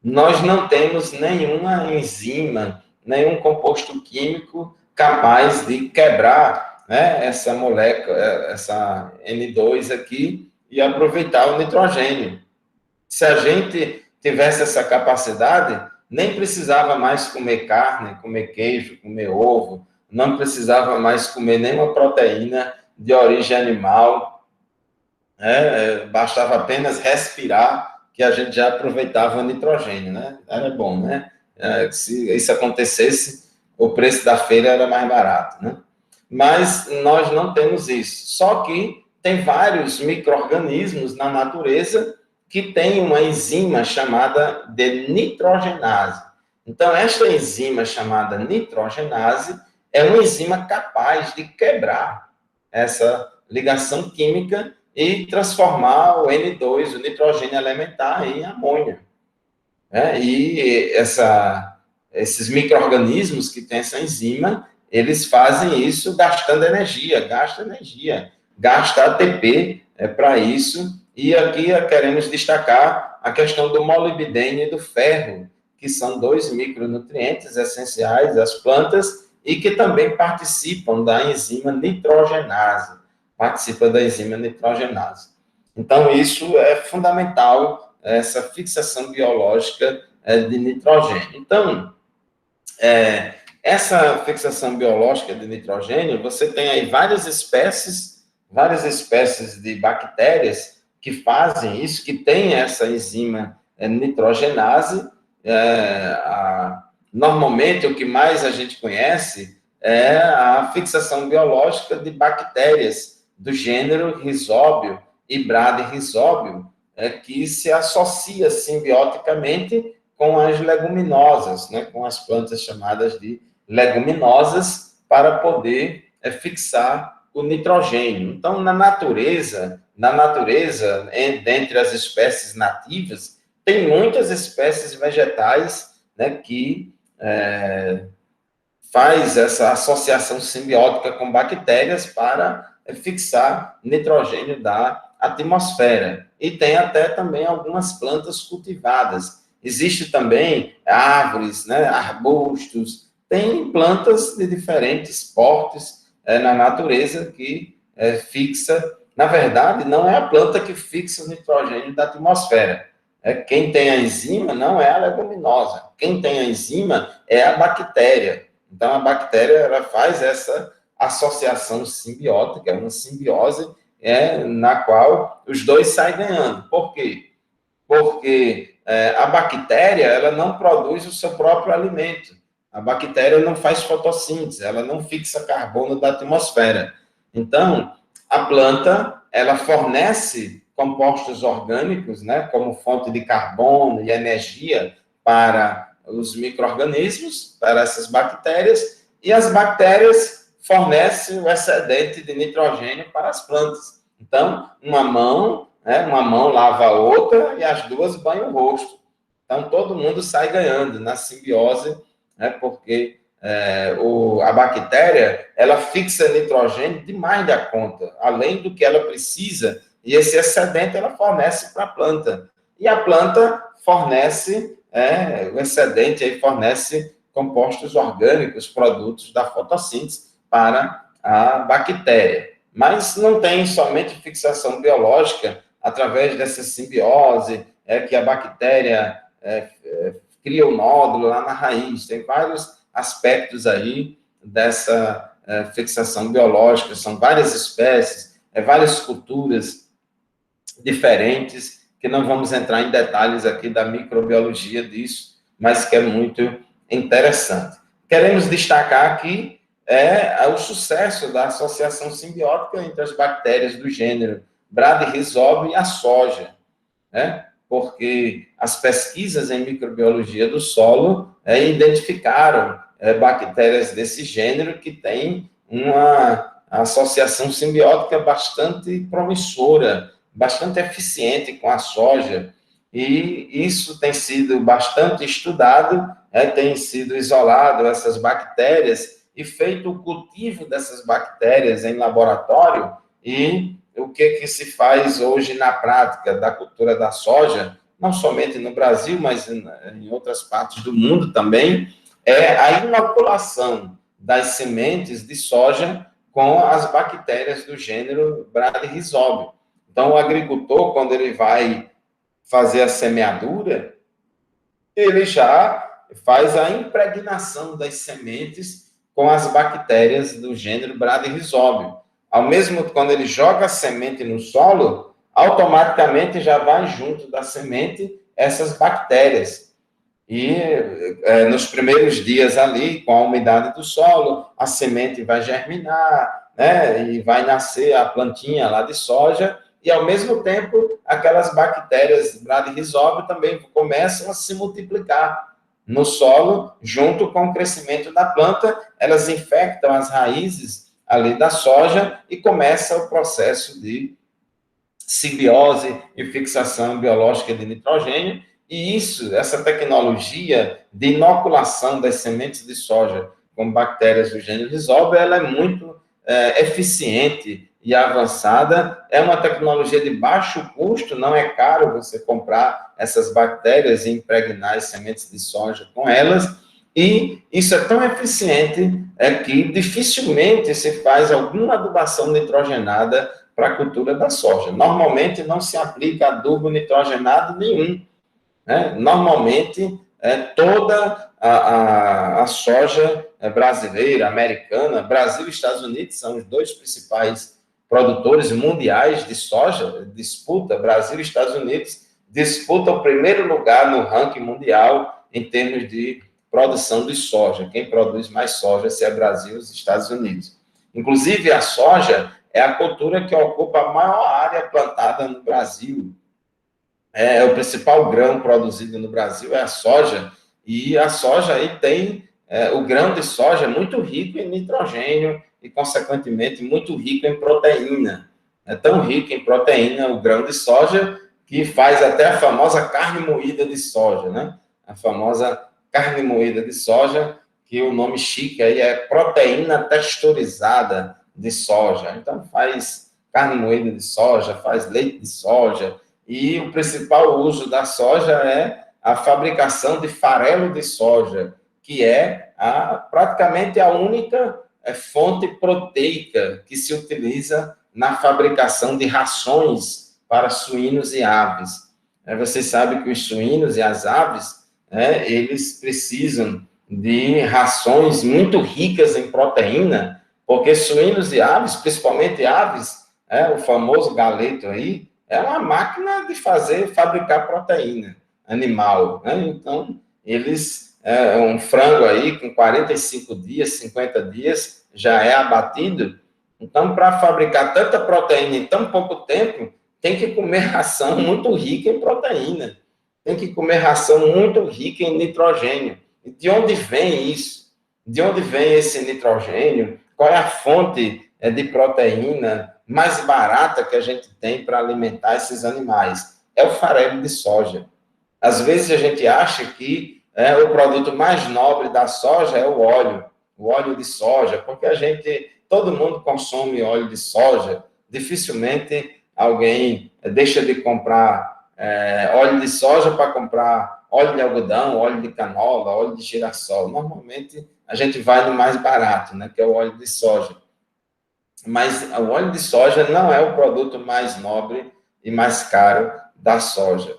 Nós não temos nenhuma enzima, nenhum composto químico capaz de quebrar essa molécula, essa N2 aqui, e aproveitar o nitrogênio. Se a gente tivesse essa capacidade, nem precisava mais comer carne, comer queijo, comer ovo, não precisava mais comer nenhuma proteína de origem animal, bastava apenas respirar, que a gente já aproveitava o nitrogênio, né? Era bom, né? Se isso acontecesse, o preço da feira era mais barato, né? Mas nós não temos isso. Só que tem vários micro-organismos na natureza que têm uma enzima chamada de nitrogenase. Então, esta enzima chamada nitrogenase é uma enzima capaz de quebrar essa ligação química e transformar o N2, o nitrogênio elementar, em amônia. E esses micro-organismos que têm essa enzima, eles fazem isso gastando energia, gasta ATP para isso. E aqui queremos destacar a questão do molibdênio e do ferro, que são dois micronutrientes essenciais das plantas e que também participam da enzima nitrogenase. Então, isso é fundamental, essa fixação biológica de nitrogênio. Então, essa fixação biológica de nitrogênio, você tem aí várias espécies de bactérias que fazem isso, que têm essa enzima nitrogenase. Normalmente, o que mais a gente conhece é a fixação biológica de bactérias do gênero Rhizóbio e Bradyrhizóbio, que se associa simbioticamente com as leguminosas, com as plantas chamadas de leguminosas, para poder fixar o nitrogênio. Então, na natureza, dentre as espécies nativas, tem muitas espécies vegetais que faz essa associação simbiótica com bactérias para fixar nitrogênio da atmosfera. E tem até também algumas plantas cultivadas. Existe também árvores, né, arbustos, tem plantas de diferentes portes na natureza que fixa. Na verdade, não é a planta que fixa o nitrogênio da atmosfera. Quem tem a enzima não é a leguminosa. Quem tem a enzima é a bactéria. Então, a bactéria ela faz essa associação simbiótica, uma simbiose na qual os dois saem ganhando. Por quê? Porque a bactéria ela não produz o seu próprio alimento. A bactéria não faz fotossíntese, ela não fixa carbono da atmosfera. Então, a planta ela fornece compostos orgânicos, né, como fonte de carbono e energia para os micro-organismos, para essas bactérias, e as bactérias fornecem o excedente de nitrogênio para as plantas. Então, uma mão lava a outra e as duas banham o rosto. Então, todo mundo sai ganhando na simbiose, porque a bactéria ela fixa nitrogênio demais da conta, além do que ela precisa, e esse excedente ela fornece para a planta. E a planta fornece, o excedente aí fornece compostos orgânicos, produtos da fotossíntese para a bactéria. Mas não tem somente fixação biológica através dessa simbiose, que a bactéria cria o nódulo lá na raiz. Tem vários aspectos aí dessa fixação biológica, são várias espécies, várias culturas diferentes, que não vamos entrar em detalhes aqui da microbiologia disso, mas que é muito interessante. Queremos destacar aqui o sucesso da associação simbiótica entre as bactérias do gênero Bradyrhizobia e a soja, né? Porque as pesquisas em microbiologia do solo identificaram bactérias desse gênero que têm uma associação simbiótica bastante promissora, bastante eficiente com a soja, e isso tem sido bastante estudado, tem sido isolado essas bactérias e feito o cultivo dessas bactérias em laboratório. E o que se faz hoje na prática da cultura da soja, não somente no Brasil, mas em outras partes do mundo também, é a inoculação das sementes de soja com as bactérias do gênero Bradyrhizobia. Então, o agricultor, quando ele vai fazer a semeadura, ele já faz a impregnação das sementes com as bactérias do gênero Bradyrhizobia. Ao mesmo quando ele joga a semente no solo, automaticamente já vai junto da semente essas bactérias. E nos primeiros dias ali, com a umidade do solo, a semente vai germinar, né, e vai nascer a plantinha lá de soja, e ao mesmo tempo, aquelas bactérias Bradyrhizobia também começam a se multiplicar no solo, junto com o crescimento da planta, elas infectam as raízes ali da soja e começa o processo de simbiose e fixação biológica de nitrogênio. E essa tecnologia de inoculação das sementes de soja com bactérias do gênero Rhizobia, ela é muito eficiente e avançada. É uma tecnologia de baixo custo, não é caro você comprar essas bactérias e impregnar as sementes de soja com elas. E isso é tão eficiente que dificilmente se faz alguma adubação nitrogenada para a cultura da soja. Normalmente não se aplica adubo nitrogenado nenhum, né? Normalmente toda a soja brasileira, americana, Brasil e Estados Unidos são os dois principais produtores mundiais de soja, Brasil e Estados Unidos disputam o primeiro lugar no ranking mundial em termos de produção de soja. Quem produz mais soja é Brasil e os Estados Unidos. Inclusive, a soja é a cultura que ocupa a maior área plantada no Brasil. O principal grão produzido no Brasil é a soja, e a soja aí tem, o grão de soja é muito rico em nitrogênio e, consequentemente, muito rico em proteína. É tão rico em proteína o grão de soja que faz até a famosa carne moída de soja, né? A famosa carne moída de soja, que o nome chique aí é proteína texturizada de soja. Então, faz carne moída de soja, faz leite de soja, e o principal uso da soja é a fabricação de farelo de soja, que é praticamente a única fonte proteica que se utiliza na fabricação de rações para suínos e aves. Você sabe que os suínos e as aves, eles precisam de rações muito ricas em proteína, porque suínos e aves, principalmente aves, o famoso galeto aí, é uma máquina de fabricar proteína animal, né? Então, eles, um frango aí com 45 dias, 50 dias, já é abatido. Então, para fabricar tanta proteína em tão pouco tempo, tem que comer ração muito rica em proteína, tem que comer ração muito rica em nitrogênio. E de onde vem isso? De onde vem esse nitrogênio? Qual é a fonte de proteína mais barata que a gente tem para alimentar esses animais? É o farelo de soja. Às vezes a gente acha que o produto mais nobre da soja é o óleo de soja, porque todo mundo consome óleo de soja, dificilmente alguém deixa de comprar óleo de soja para comprar óleo de algodão, óleo de canola, óleo de girassol. Normalmente a gente vai no mais barato, né, que é o óleo de soja. Mas o óleo de soja não é o produto mais nobre e mais caro da soja.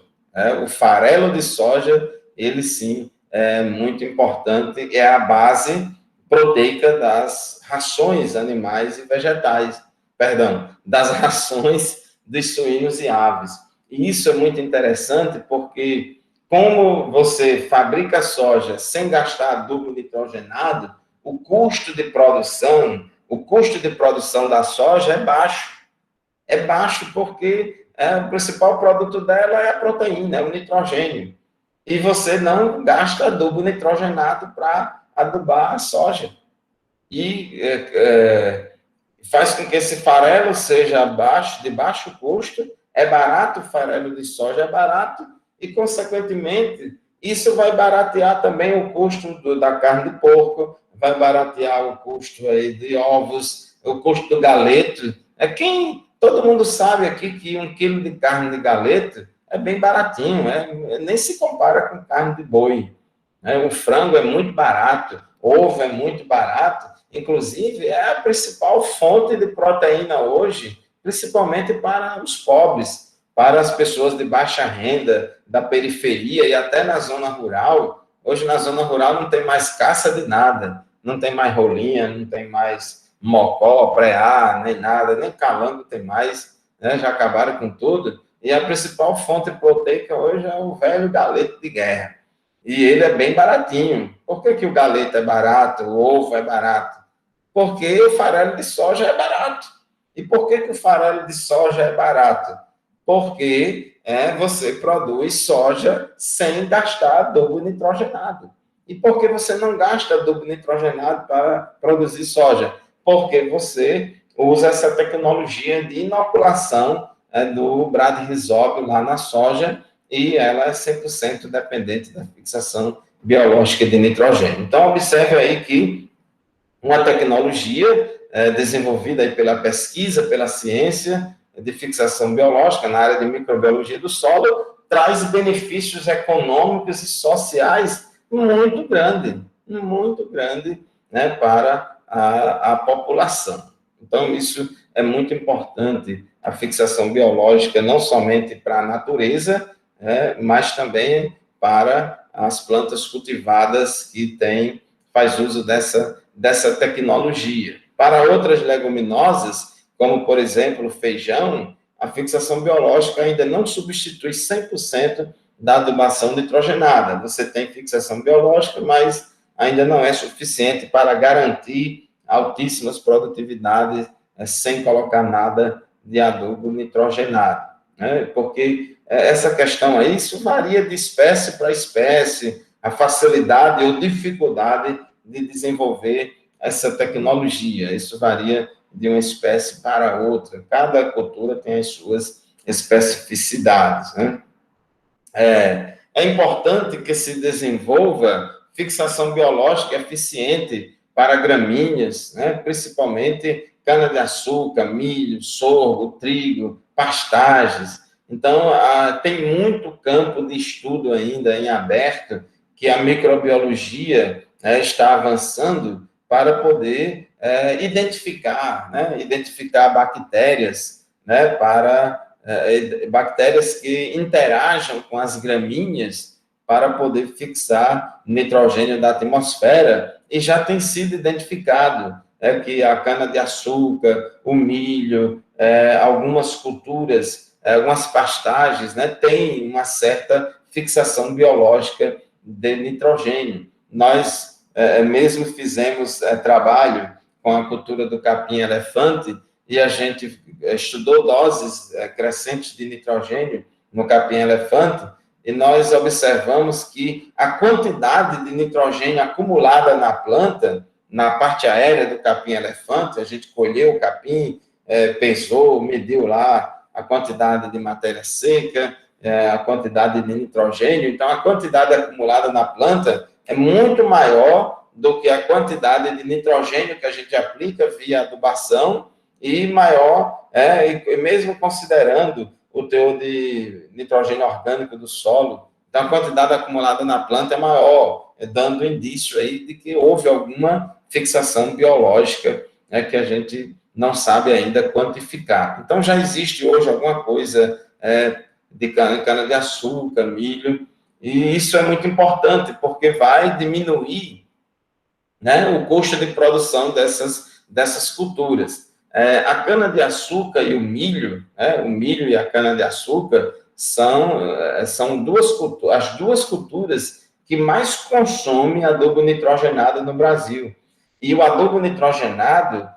O farelo de soja, ele sim é muito importante, é a base proteica das rações animais e vegetais, perdão, das rações dos suínos e aves. E isso é muito interessante porque, como você fabrica soja sem gastar adubo nitrogenado, o custo de produção da soja é baixo. É baixo porque o principal produto dela é a proteína, é o nitrogênio. E você não gasta adubo nitrogenado para adubar a soja. E faz com que esse farelo seja de baixo custo, é barato, o farelo de soja é barato, e, consequentemente, isso vai baratear também o custo da carne de porco, vai baratear o custo aí de ovos, o custo do galeto. Todo mundo sabe aqui que 1 quilo de carne de galeto é bem baratinho, nem se compara com carne de boi. O frango é muito barato, ovo é muito barato, inclusive é a principal fonte de proteína hoje, principalmente para os pobres, para as pessoas de baixa renda, da periferia e até na zona rural. Hoje na zona rural não tem mais caça de nada, não tem mais rolinha, não tem mais mocó, preá, nem nada, nem calango tem mais, né? Já acabaram com tudo. E a principal fonte proteica hoje é o velho galeto de guerra. E ele é bem baratinho. Por que o galeto é barato, o ovo é barato? Porque o farelo de soja é barato. E por que o farelo de soja é barato? Porque você produz soja sem gastar adubo nitrogenado. E por que você não gasta adubo nitrogenado para produzir soja? Porque você usa essa tecnologia de inoculação do Brad Rhizobio lá na soja, e ela é 100% dependente da fixação biológica de nitrogênio. Então, observe aí que uma tecnologia desenvolvida aí pela pesquisa, pela ciência de fixação biológica na área de microbiologia do solo, traz benefícios econômicos e sociais muito grande, né, para a população. Então, isso é muito importante, a fixação biológica, não somente para a natureza, mas também para as plantas cultivadas que faz uso dessa tecnologia. Para outras leguminosas, como, por exemplo, o feijão, a fixação biológica ainda não substitui 100% da adubação nitrogenada. Você tem fixação biológica, mas ainda não é suficiente para garantir altíssimas produtividades sem colocar nada de adubo nitrogenado, né? Porque essa questão aí, isso varia de espécie para espécie, a facilidade ou dificuldade de desenvolver essa tecnologia. Isso varia de uma espécie para outra. Cada cultura tem as suas especificidades, né? É importante que se desenvolva fixação biológica eficiente para gramíneas, né? Principalmente cana-de-açúcar, milho, sorgo, trigo, pastagens. Então, tem muito campo de estudo ainda em aberto que a microbiologia está avançando para poder identificar bactérias, né, bactérias que interajam com as gramíneas para poder fixar nitrogênio da atmosfera, e já tem sido identificado que a cana-de-açúcar, o milho, algumas culturas, algumas pastagens, né, têm uma certa fixação biológica de nitrogênio. Nós mesmo fizemos trabalho com a cultura do capim-elefante, e a gente estudou doses crescentes de nitrogênio no capim-elefante, e nós observamos que a quantidade de nitrogênio acumulada na planta, na parte aérea do capim-elefante, a gente colheu o capim, pesou, mediu lá a quantidade de matéria seca, a quantidade de nitrogênio, então a quantidade acumulada na planta é muito maior do que a quantidade de nitrogênio que a gente aplica via adubação, e maior, mesmo considerando o teor de nitrogênio orgânico do solo, então a quantidade acumulada na planta é maior, dando indício aí de que houve alguma fixação biológica, que a gente não sabe ainda quantificar. Então já existe hoje alguma coisa de cana-de-açúcar, milho, e isso é muito importante, porque vai diminuir, né, o custo de produção dessas culturas. A cana-de-açúcar e o milho e a cana-de-açúcar são as duas culturas que mais consomem adubo nitrogenado no Brasil. E o adubo nitrogenado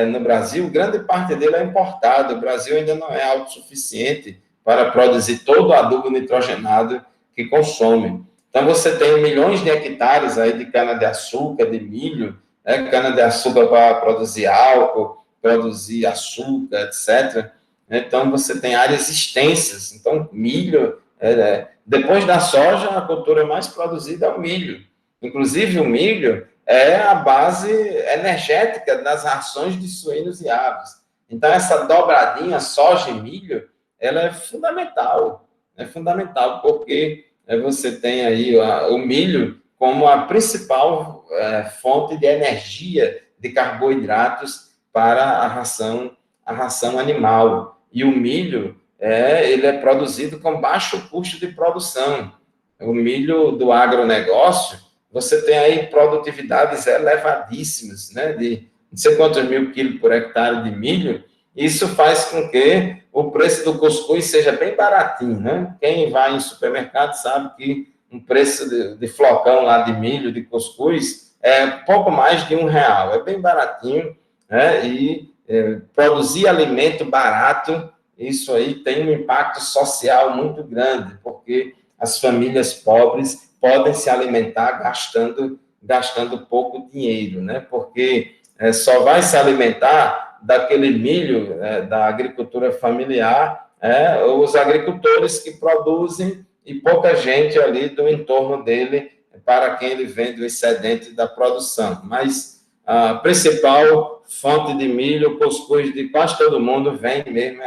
no Brasil, grande parte dele é importado. O Brasil ainda não é autossuficiente para produzir todo o adubo nitrogenado que consome. Então, você tem milhões de hectares aí de cana-de-açúcar, de milho, cana-de-açúcar para produzir álcool, produzir açúcar, etc. Então, você tem áreas extensas. Então, milho, depois da soja, a cultura mais produzida é o milho. Inclusive, o milho é a base energética das rações de suínos e aves. Então, essa dobradinha soja e milho, ela é fundamental, porque você tem aí o milho como a principal fonte de energia de carboidratos para a ração animal. E o milho, ele é produzido com baixo custo de produção. O milho do agronegócio, você tem aí produtividades elevadíssimas, né, de não sei quantos mil quilos por hectare de milho. Isso faz com que o preço do cuscuz seja bem baratinho, né? Quem vai em supermercado sabe que um preço de flocão lá de milho, de cuscuz, é pouco mais de R$1, é bem baratinho, né? E produzir alimento barato, isso aí tem um impacto social muito grande, porque as famílias pobres podem se alimentar gastando pouco dinheiro, né? Porque só vai se alimentar daquele milho da agricultura familiar, os agricultores que produzem e pouca gente ali do entorno dele para quem ele vende o excedente da produção. Mas a principal fonte de milho, cuscuz de quase todo mundo vem mesmo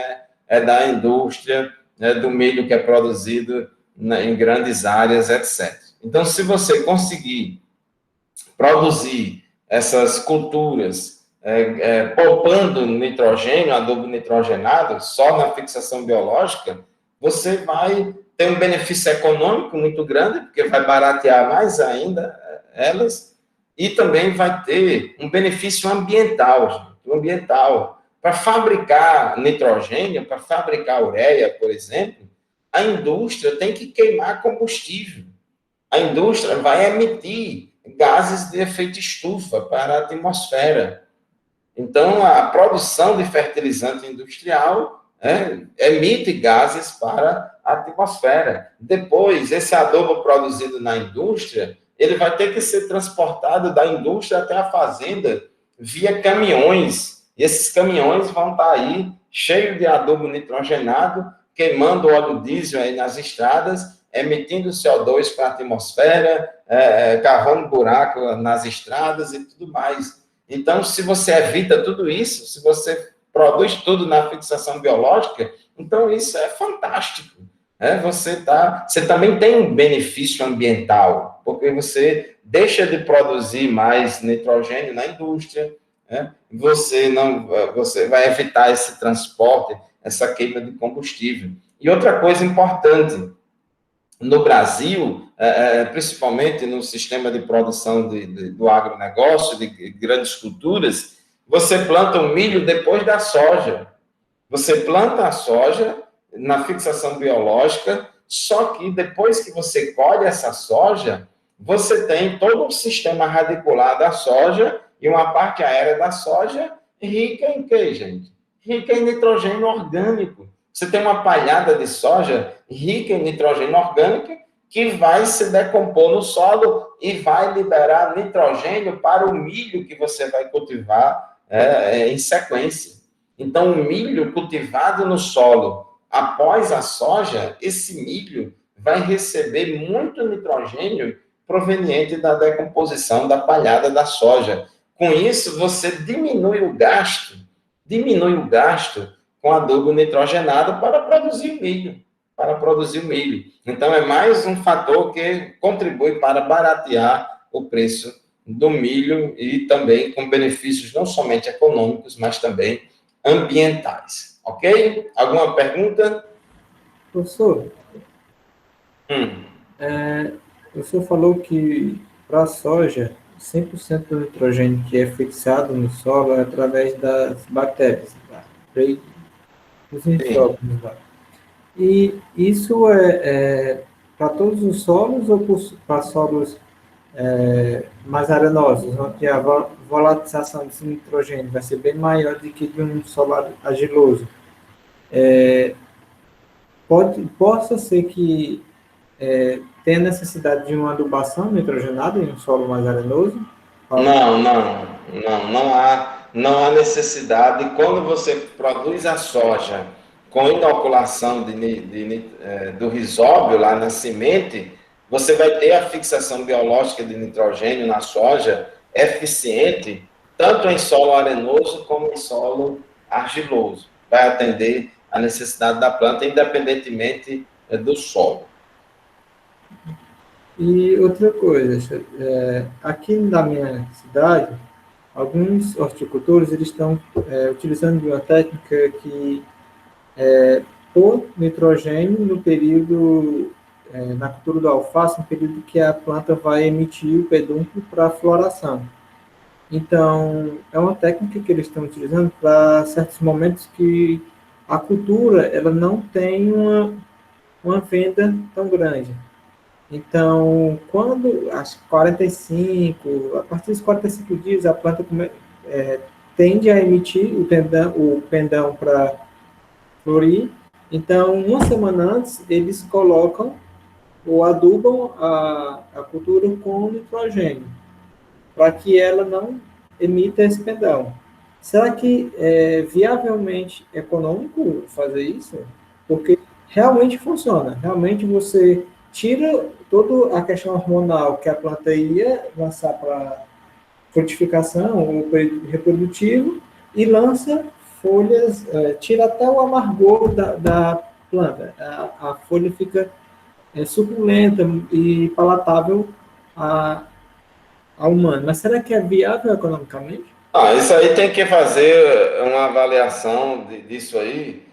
da indústria, do milho que é produzido em grandes áreas, etc. Então, se você conseguir produzir essas culturas poupando nitrogênio, adubo nitrogenado, só na fixação biológica, você vai ter um benefício econômico muito grande, porque vai baratear mais ainda elas, e também vai ter um benefício ambiental, Para fabricar nitrogênio, para fabricar ureia, por exemplo, a indústria tem que queimar combustível. A indústria vai emitir gases de efeito estufa para a atmosfera. Então, a produção de fertilizante industrial emite gases para a atmosfera. Depois, esse adubo produzido na indústria, ele vai ter que ser transportado da indústria até a fazenda via caminhões. E esses caminhões vão estar aí cheios de adubo nitrogenado, queimando óleo diesel aí nas estradas, emitindo CO2 para a atmosfera, cavando buraco nas estradas e tudo mais. Então, se você evita tudo isso, se você produz tudo na fixação biológica, então isso é fantástico. Você também tem um benefício ambiental, porque você deixa de produzir mais nitrogênio na indústria, você vai evitar esse transporte, essa queima de combustível. E outra coisa importante, no Brasil, principalmente no sistema de produção do agronegócio, de grandes culturas, você planta o milho depois da soja. Você planta a soja na fixação biológica, só que depois que você colhe essa soja, você tem todo um sistema radicular da soja e uma parte aérea da soja rica em quê, gente? Rica em nitrogênio orgânico. Você tem uma palhada de soja rica em nitrogênio orgânico que vai se decompor no solo e vai liberar nitrogênio para o milho que você vai cultivar em sequência. Então, o milho cultivado no solo após a soja, esse milho vai receber muito nitrogênio proveniente da decomposição da palhada da soja. Com isso, você diminui o gasto com adubo nitrogenado para produzir o milho. Então, é mais um fator que contribui para baratear o preço do milho e também com benefícios não somente econômicos, mas também ambientais. Ok? Alguma pergunta? Professor, o senhor falou que para a soja, 100% do nitrogênio que é fixado no solo é através das bactérias, dos entrópios. E isso é para todos os solos ou para solos mais arenosos, onde a volatilização desse nitrogênio vai ser bem maior do que de um solo argiloso? Possa ser que tenha necessidade de uma adubação nitrogenada em um solo mais arenoso? Não há necessidade. Quando você produz a soja com inoculação do risóbio lá na semente, você vai ter a fixação biológica de nitrogênio na soja eficiente, tanto em solo arenoso como em solo argiloso. Vai atender a necessidade da planta, independentemente do solo. E outra coisa, aqui na minha cidade, alguns horticultores eles estão utilizando uma técnica que pôr nitrogênio no período, na cultura do alface, no período que a planta vai emitir o pedúnculo para a floração. Então, é uma técnica que eles estão utilizando para certos momentos que a cultura ela não tem uma venda tão grande. Então, quando a partir dos 45 dias, a planta tende a emitir o pendão para florir. Então, uma semana antes, eles colocam ou adubam a cultura com nitrogênio, para que ela não emita esse pendão. Será que é viavelmente econômico fazer isso? Porque realmente funciona. Realmente você tira toda a questão hormonal que a planta ia lançar para frutificação ou período reprodutivo e lança folhas, tira até o amargor da planta. A folha fica suculenta e palatável ao humano. Mas será que é viável economicamente? Isso aí tem que fazer uma avaliação disso aí.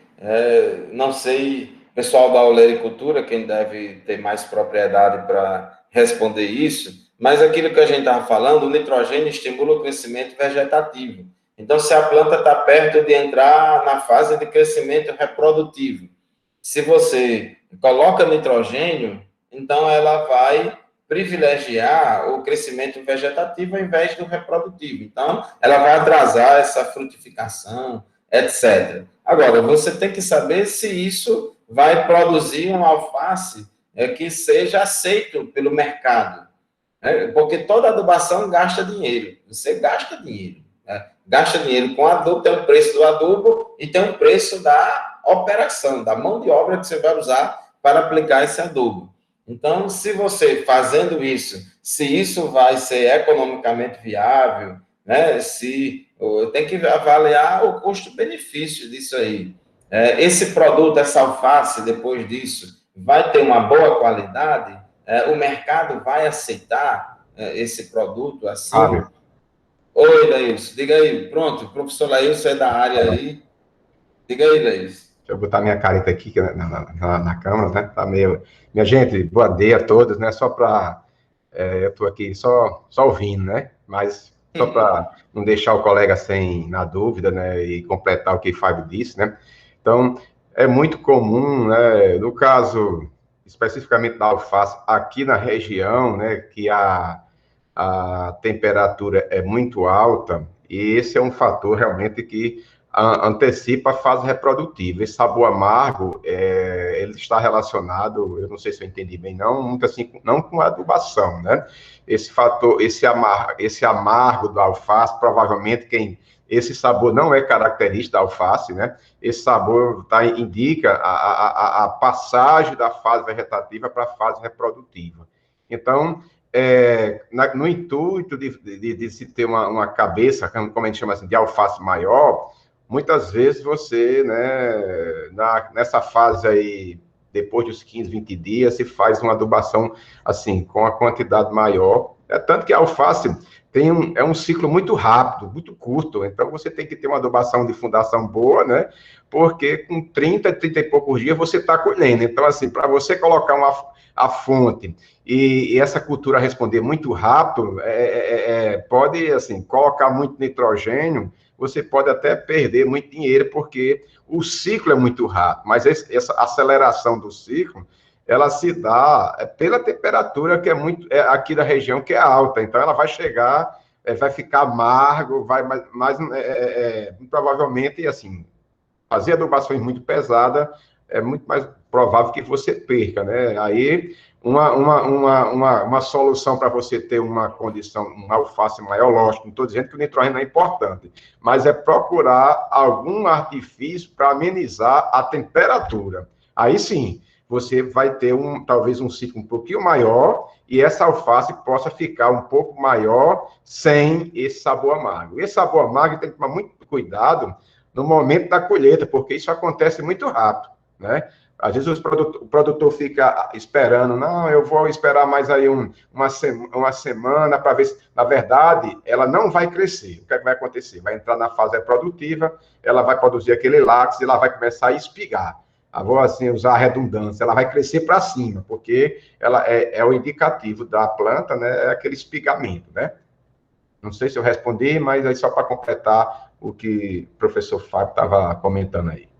Não sei, pessoal da olericultura, quem deve ter mais propriedade para responder isso, mas aquilo que a gente estava falando, o nitrogênio estimula o crescimento vegetativo. Então, se a planta está perto de entrar na fase de crescimento reprodutivo, se você coloca nitrogênio, então ela vai privilegiar o crescimento vegetativo ao invés do reprodutivo. Então, ela vai atrasar essa frutificação, etc. Agora, você tem que saber se isso vai produzir um alface que seja aceito pelo mercado. Porque toda adubação gasta dinheiro. Você gasta dinheiro. Gasta dinheiro com adubo, tem um preço do adubo e tem um preço da operação, da mão de obra que você vai usar para aplicar esse adubo. Então, se você fazendo isso, se isso vai ser economicamente viável, né? Se tem que avaliar o custo-benefício disso aí. Esse produto, essa alface, depois disso, vai ter uma boa qualidade? O mercado vai aceitar esse produto assim? Fábio, Oi, Laís, diga aí. Pronto, o professor Laís é da área aí. Diga aí, Laís. deixa eu botar minha careta aqui que na câmera, né? Tá meio... Minha gente, boa dia a todos, né? Só para... eu estou aqui só ouvindo, né? Mas só para não deixar o colega sem na dúvida, né? E completar o que o Fábio disse, né? Então, é muito comum, né? No caso, especificamente da alface, aqui na região, né? Que a temperatura é muito alta, e esse é um fator realmente que antecipa a fase reprodutiva. Esse sabor amargo, ele está relacionado, eu não sei se eu entendi bem, não, muito assim, não com a adubação, né? Esse fator, esse amargo da alface, provavelmente esse sabor não é característico da alface, né? Esse sabor indica a passagem da fase vegetativa para a fase reprodutiva. Então, no intuito de se ter uma cabeça, como a gente chama assim, de alface maior, muitas vezes você, né, nessa fase aí, depois dos 15, 20 dias, se faz uma adubação, assim, com a quantidade maior. Tanto que a alface é um ciclo muito rápido, muito curto, então você tem que ter uma adubação de fundação boa, né, porque com 30 e poucos dias você está colhendo. Então, assim, para você colocar a fonte e essa cultura responder muito rápido, pode, assim, colocar muito nitrogênio, você pode até perder muito dinheiro, porque o ciclo é muito rápido, mas essa aceleração do ciclo, ela se dá pela temperatura que é muito, aqui da região, que é alta, então ela vai chegar, vai ficar amargo, vai mais provavelmente, assim, fazer adubações muito pesadas é muito mais provável que você perca, né? Aí, uma solução para você ter uma condição, uma alface maior, lógico, não estou dizendo que o nitrogênio é importante, mas é procurar algum artifício para amenizar a temperatura. Aí sim, você vai ter talvez um ciclo um pouquinho maior e essa alface possa ficar um pouco maior sem esse sabor amargo. Esse sabor amargo tem que tomar muito cuidado no momento da colheita, porque isso acontece muito rápido, né? Às vezes o produtor fica esperando, não, eu vou esperar mais aí uma semana para ver se, na verdade, ela não vai crescer. O que é que vai acontecer? Vai entrar na fase reprodutiva, ela vai produzir aquele látex e ela vai começar a espigar. Vou assim, usar a redundância, ela vai crescer para cima, porque ela é o indicativo da planta, né? É aquele espigamento, né? Não sei se eu respondi, mas aí só para completar o que o professor Fábio estava comentando aí.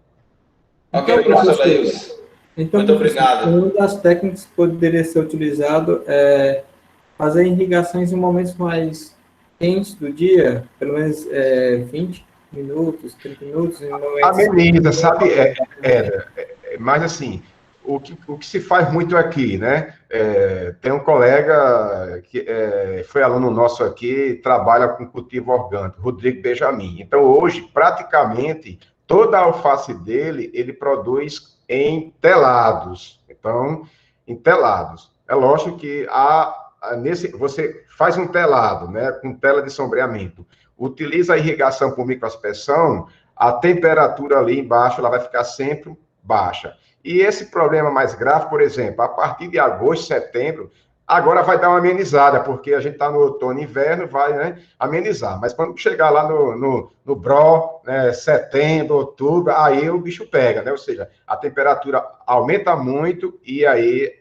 Ok, professor Laís. Muito obrigado. Uma das técnicas que poderia ser utilizado é fazer irrigações em momentos mais quentes do dia, pelo menos 20 minutos, 30 minutos. Em momentos... Ameniza, sabe? Mas assim, o que se faz muito aqui, né? Tem um colega que foi aluno nosso aqui, trabalha com cultivo orgânico, Rodrigo Benjamin. Então, hoje, praticamente, toda a alface dele, ele produz em telados. Então, em telados. É lógico que você faz um telado, né? Com tela de sombreamento. Utiliza a irrigação por microaspersão, a temperatura ali embaixo ela vai ficar sempre baixa. E esse problema mais grave, por exemplo, a partir de agosto, setembro, agora vai dar uma amenizada, porque a gente está no outono e inverno, vai, né, amenizar. Mas quando chegar lá no BRO, né, setembro, outubro, aí o bicho pega, né? Ou seja, a temperatura aumenta muito e aí,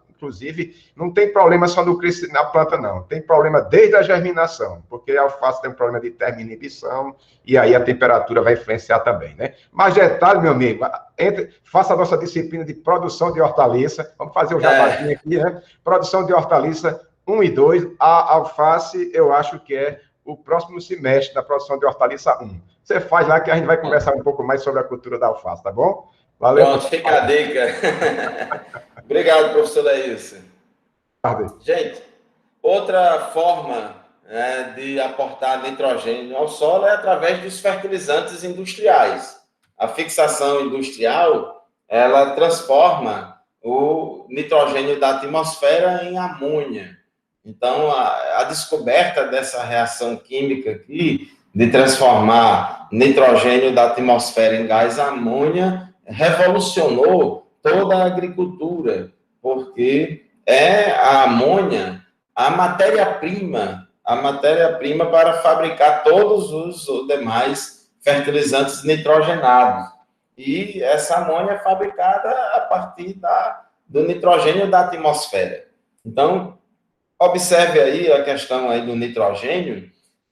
inclusive, não tem problema só no crescimento na planta, não. Tem problema desde a germinação, porque a alface tem um problema de terminibição e aí a temperatura vai influenciar também, né? Mas detalhe, meu amigo, faça a nossa disciplina de produção de hortaliça, vamos fazer o jabazinho aqui, né? Produção de hortaliça 1 e 2, a alface, eu acho que é o próximo semestre da produção de hortaliça 1. Você faz lá que a gente vai conversar um pouco mais sobre a cultura da alface, tá bom? Valeu. Pronto, fica a dica. Obrigado, professor Laís. Gente, outra forma, né, de aportar nitrogênio ao solo é através dos fertilizantes industriais. A fixação industrial, ela transforma o nitrogênio da atmosfera em amônia. Então, a descoberta dessa reação química aqui, de transformar nitrogênio da atmosfera em gás amônia, revolucionou toda a agricultura, porque é a amônia a matéria-prima para fabricar todos os demais fertilizantes nitrogenados. E essa amônia é fabricada a partir do nitrogênio da atmosfera. Então, observe aí a questão aí do nitrogênio,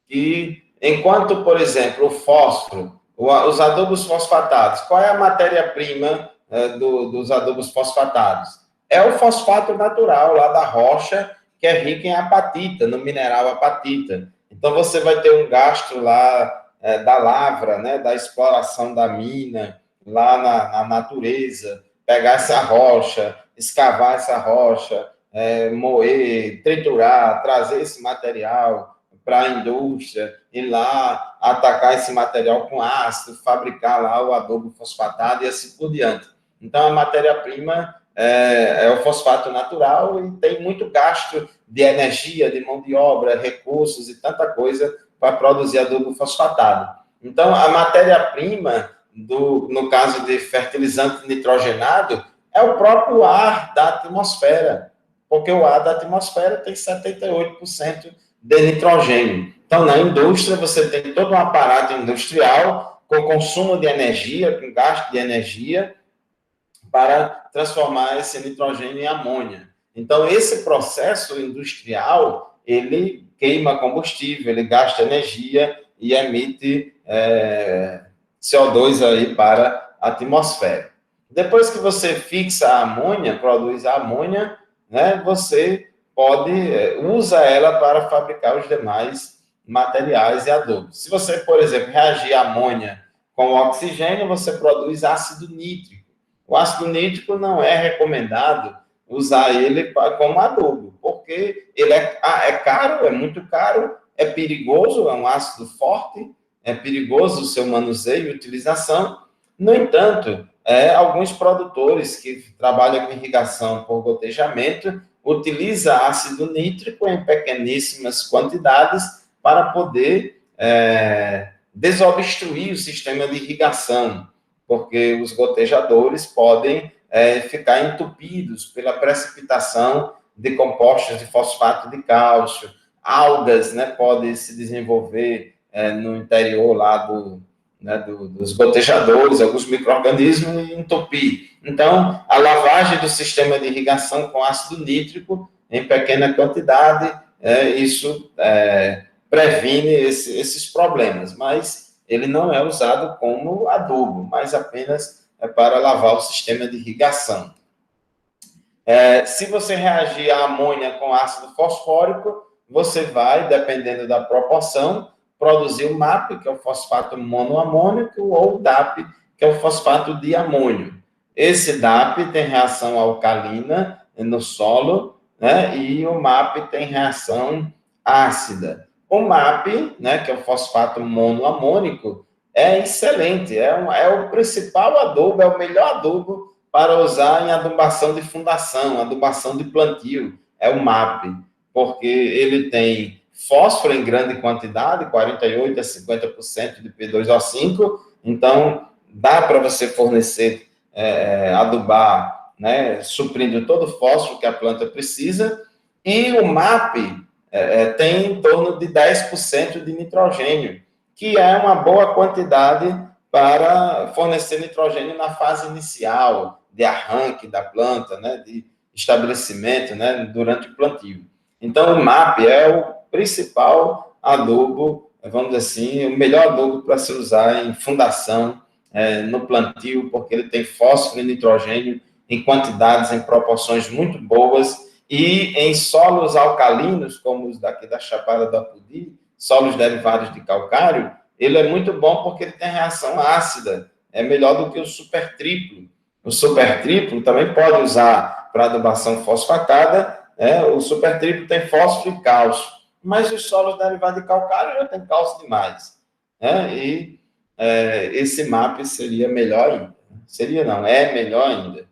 que enquanto, por exemplo, o fósforo, os adubos fosfatados, qual é a matéria-prima dos adubos fosfatados? É o fosfato natural lá da rocha, que é rico em apatita, no mineral apatita. Então, você vai ter um gasto lá da lavra, né, da exploração da mina, lá na natureza, pegar essa rocha, escavar essa rocha, moer, triturar, trazer esse material para a indústria, ir lá atacar esse material com ácido, fabricar lá o adubo fosfatado e assim por diante. Então, a matéria-prima é o fosfato natural e tem muito gasto de energia, de mão de obra, recursos e tanta coisa para produzir adubo fosfatado. Então, a matéria-prima, no caso de fertilizante nitrogenado, é o próprio ar da atmosfera, porque o ar da atmosfera tem 78% de nitrogênio. Então, na indústria, você tem todo um aparato industrial com consumo de energia, com gasto de energia, para transformar esse nitrogênio em amônia. Então, esse processo industrial, ele queima combustível, ele gasta energia e emite CO2 aí para a atmosfera. Depois que você fixa a amônia, produz a amônia, né, você usa ela para fabricar os demais materiais e adubos. Se você, por exemplo, reagir a amônia com oxigênio, você produz ácido nítrico. O ácido nítrico não é recomendado usar ele como adubo, porque ele é caro, é muito caro, é perigoso, é um ácido forte, é perigoso o seu manuseio e utilização. No entanto, alguns produtores que trabalham com irrigação por gotejamento utilizam ácido nítrico em pequeníssimas quantidades para poder desobstruir o sistema de irrigação, porque os gotejadores podem ficar entupidos pela precipitação de compostos de fosfato de cálcio, algas, né, podem se desenvolver no interior lá dos gotejadores, alguns micro-organismos e entupir. Então, a lavagem do sistema de irrigação com ácido nítrico em pequena quantidade, isso previne esses problemas, mas ele não é usado como adubo, mas apenas para lavar o sistema de irrigação. Se você reagir a amônia com ácido fosfórico, você vai, dependendo da proporção, produzir o MAP, que é o fosfato monoamônico, ou o DAP, que é o fosfato de amônio. Esse DAP tem reação alcalina no solo, né, e o MAP tem reação ácida. O MAP, né, que é o fosfato monoamônico, é excelente, é o principal adubo, é o melhor adubo para usar em adubação de fundação, adubação de plantio, é o MAP, porque ele tem fósforo em grande quantidade, 48% a 50% de P2O5, então dá para você fornecer, adubar, né, suprindo todo o fósforo que a planta precisa, e o MAP tem em torno de 10% de nitrogênio, que é uma boa quantidade para fornecer nitrogênio na fase inicial, de arranque da planta, né, de estabelecimento, né, durante o plantio. Então, o MAP é o principal adubo, vamos dizer assim, o melhor adubo para se usar em fundação, no plantio, porque ele tem fósforo e nitrogênio em quantidades, em proporções muito boas, e em solos alcalinos, como os daqui da Chapada do Apodi, solos derivados de calcário, ele é muito bom porque ele tem reação ácida, é melhor do que o supertriplo. O supertriplo também pode usar para adubação fosfatada, o supertriplo tem fósforo e cálcio, mas os solos derivados de calcário já tem cálcio demais, esse MAP seria melhor ainda. Seria não, é melhor ainda.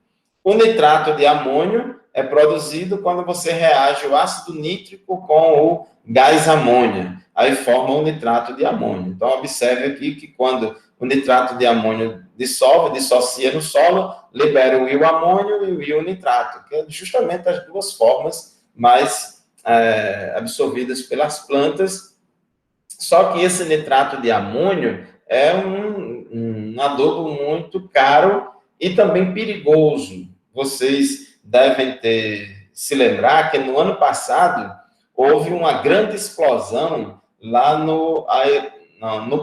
O nitrato de amônio é produzido quando você reage o ácido nítrico com o gás amônia. Aí forma o nitrato de amônio. Então, observe aqui que quando o nitrato de amônio dissocia no solo, libera o íon amônio e o íon nitrato, que é justamente as duas formas mais absorvidas pelas plantas. Só que esse nitrato de amônio é um adubo muito caro e também perigoso. Vocês devem se lembrar que no ano passado houve uma grande explosão lá no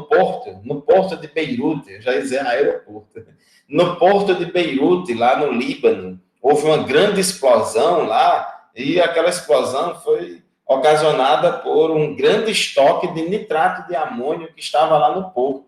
porto de Beirute, eu já ia dizer aeroporto, no porto de Beirute, lá no Líbano, houve uma grande explosão lá, e aquela explosão foi ocasionada por um grande estoque de nitrato de amônio que estava lá no porto.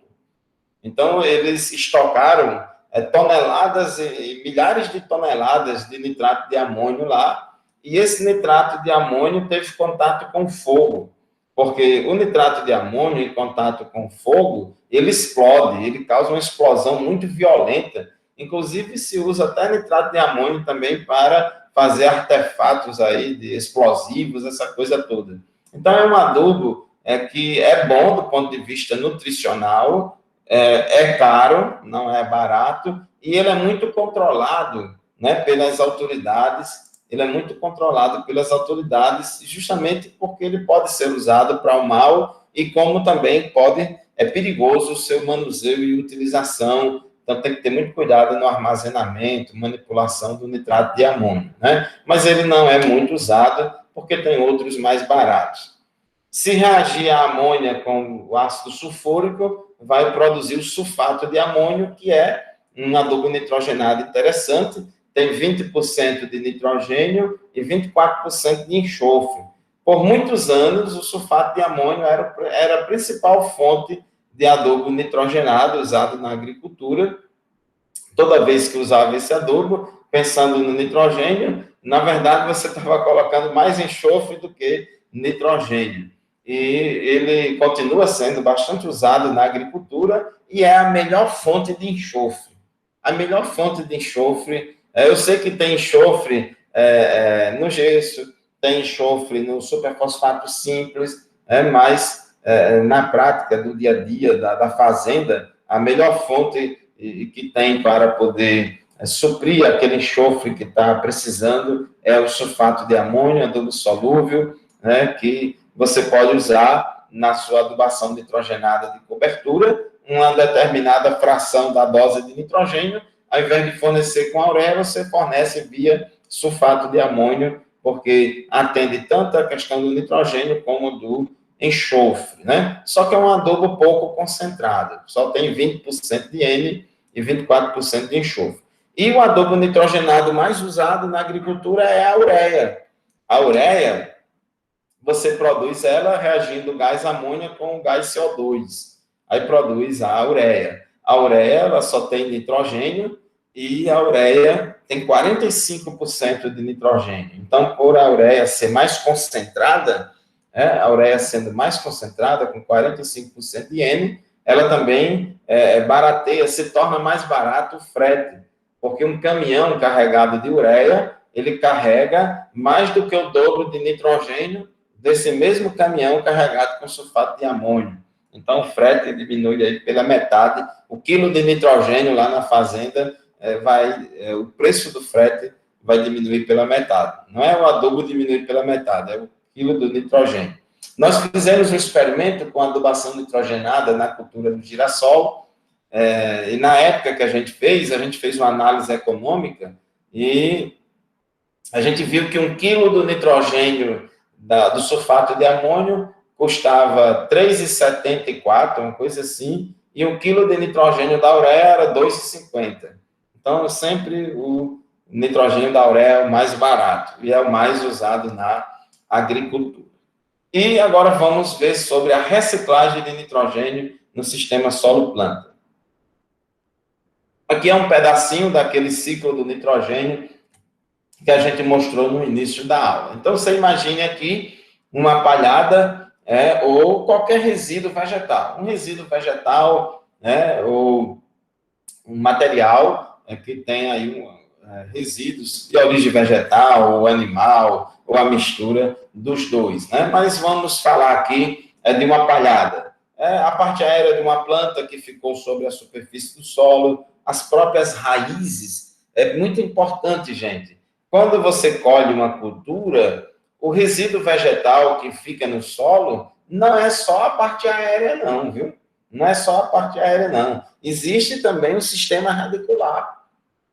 Então, eles estocaram toneladas e milhares de toneladas de nitrato de amônio lá, e esse nitrato de amônio teve contato com fogo, porque o nitrato de amônio em contato com fogo, ele explode, ele causa uma explosão muito violenta. Inclusive, se usa até nitrato de amônio também para fazer artefatos aí de explosivos, essa coisa toda. Então, é um adubo que é bom do ponto de vista nutricional, é caro, não é barato, e ele é muito controlado, né, pelas autoridades. Ele é muito controlado pelas autoridades, justamente porque ele pode ser usado para o mal e como também é perigoso o seu manuseio e utilização. Então, tem que ter muito cuidado no armazenamento, manipulação do nitrato de amônio, né? Mas ele não é muito usado porque tem outros mais baratos. Se reagir a amônia com o ácido sulfúrico, vai produzir o sulfato de amônio, que é um adubo nitrogenado interessante, tem 20% de nitrogênio e 24% de enxofre. Por muitos anos, o sulfato de amônio era a principal fonte de adubo nitrogenado usado na agricultura. Toda vez que usava esse adubo, pensando no nitrogênio, na verdade, você estava colocando mais enxofre do que nitrogênio. E ele continua sendo bastante usado na agricultura e é a melhor fonte de enxofre. A melhor fonte de enxofre. Eu sei que tem enxofre no gesso, tem enxofre no superfosfato simples, mas na prática do dia a dia da fazenda, a melhor fonte que tem para poder suprir aquele enxofre que está precisando é o sulfato de amônio, adubo solúvel, né, que você pode usar na sua adubação nitrogenada de cobertura, uma determinada fração da dose de nitrogênio. Ao invés de fornecer com a ureia, você fornece via sulfato de amônio, porque atende tanto a questão do nitrogênio como do enxofre, né? Só que é um adubo pouco concentrado, só tem 20% de N e 24% de enxofre. E o adubo nitrogenado mais usado na agricultura é a ureia. A ureia, você produz ela reagindo o gás amônia com o gás CO2. Aí produz a ureia. A ureia, ela só tem nitrogênio e a ureia tem 45% de nitrogênio. Então, por a ureia ser mais concentrada, a ureia sendo mais concentrada, com 45% de N, ela também barateia, se torna mais barato o frete, porque um caminhão carregado de ureia, ele carrega mais do que o dobro de nitrogênio desse mesmo caminhão carregado com sulfato de amônio. Então, o frete diminui aí pela metade. O quilo de nitrogênio lá na fazenda, o preço do frete vai diminuir pela metade. Não é o adubo diminuir pela metade, é o quilo do nitrogênio. Nós fizemos um experimento com adubação nitrogenada na cultura do girassol, e na época que a gente fez uma análise econômica, e a gente viu que 1 quilo do nitrogênio do sulfato de amônio custava R$ 3,74, uma coisa assim, e 1 quilo de nitrogênio da ureia era R$ 2,50. Então, sempre o nitrogênio da ureia é o mais barato e é o mais usado na agricultura. E agora vamos ver sobre a reciclagem de nitrogênio no sistema solo-planta. Aqui é um pedacinho daquele ciclo do nitrogênio que a gente mostrou no início da aula. Então, você imagine aqui uma palhada ou qualquer resíduo vegetal. Um resíduo vegetal, ou um material que tem aí resíduos de origem vegetal ou animal, ou a mistura dos dois, né? Mas vamos falar aqui de uma palhada. A parte aérea de uma planta que ficou sobre a superfície do solo, as próprias raízes. É muito importante, gente. Quando você colhe uma cultura, o resíduo vegetal que fica no solo não é só a parte aérea, não, viu? Não é só a parte aérea, não. Existe também o sistema radicular.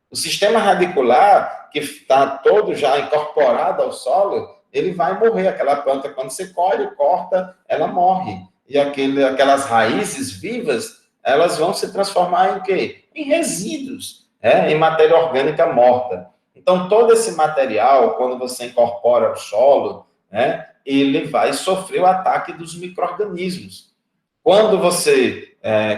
O sistema radicular, que está todo já incorporado ao solo, ele vai morrer. Aquela planta, quando você colhe, corta, ela morre. E aquelas raízes vivas, elas vão se transformar em quê? Em resíduos, em matéria orgânica morta. Então, todo esse material, quando você incorpora ao solo, ele vai sofrer o ataque dos micro-organismos. Quando você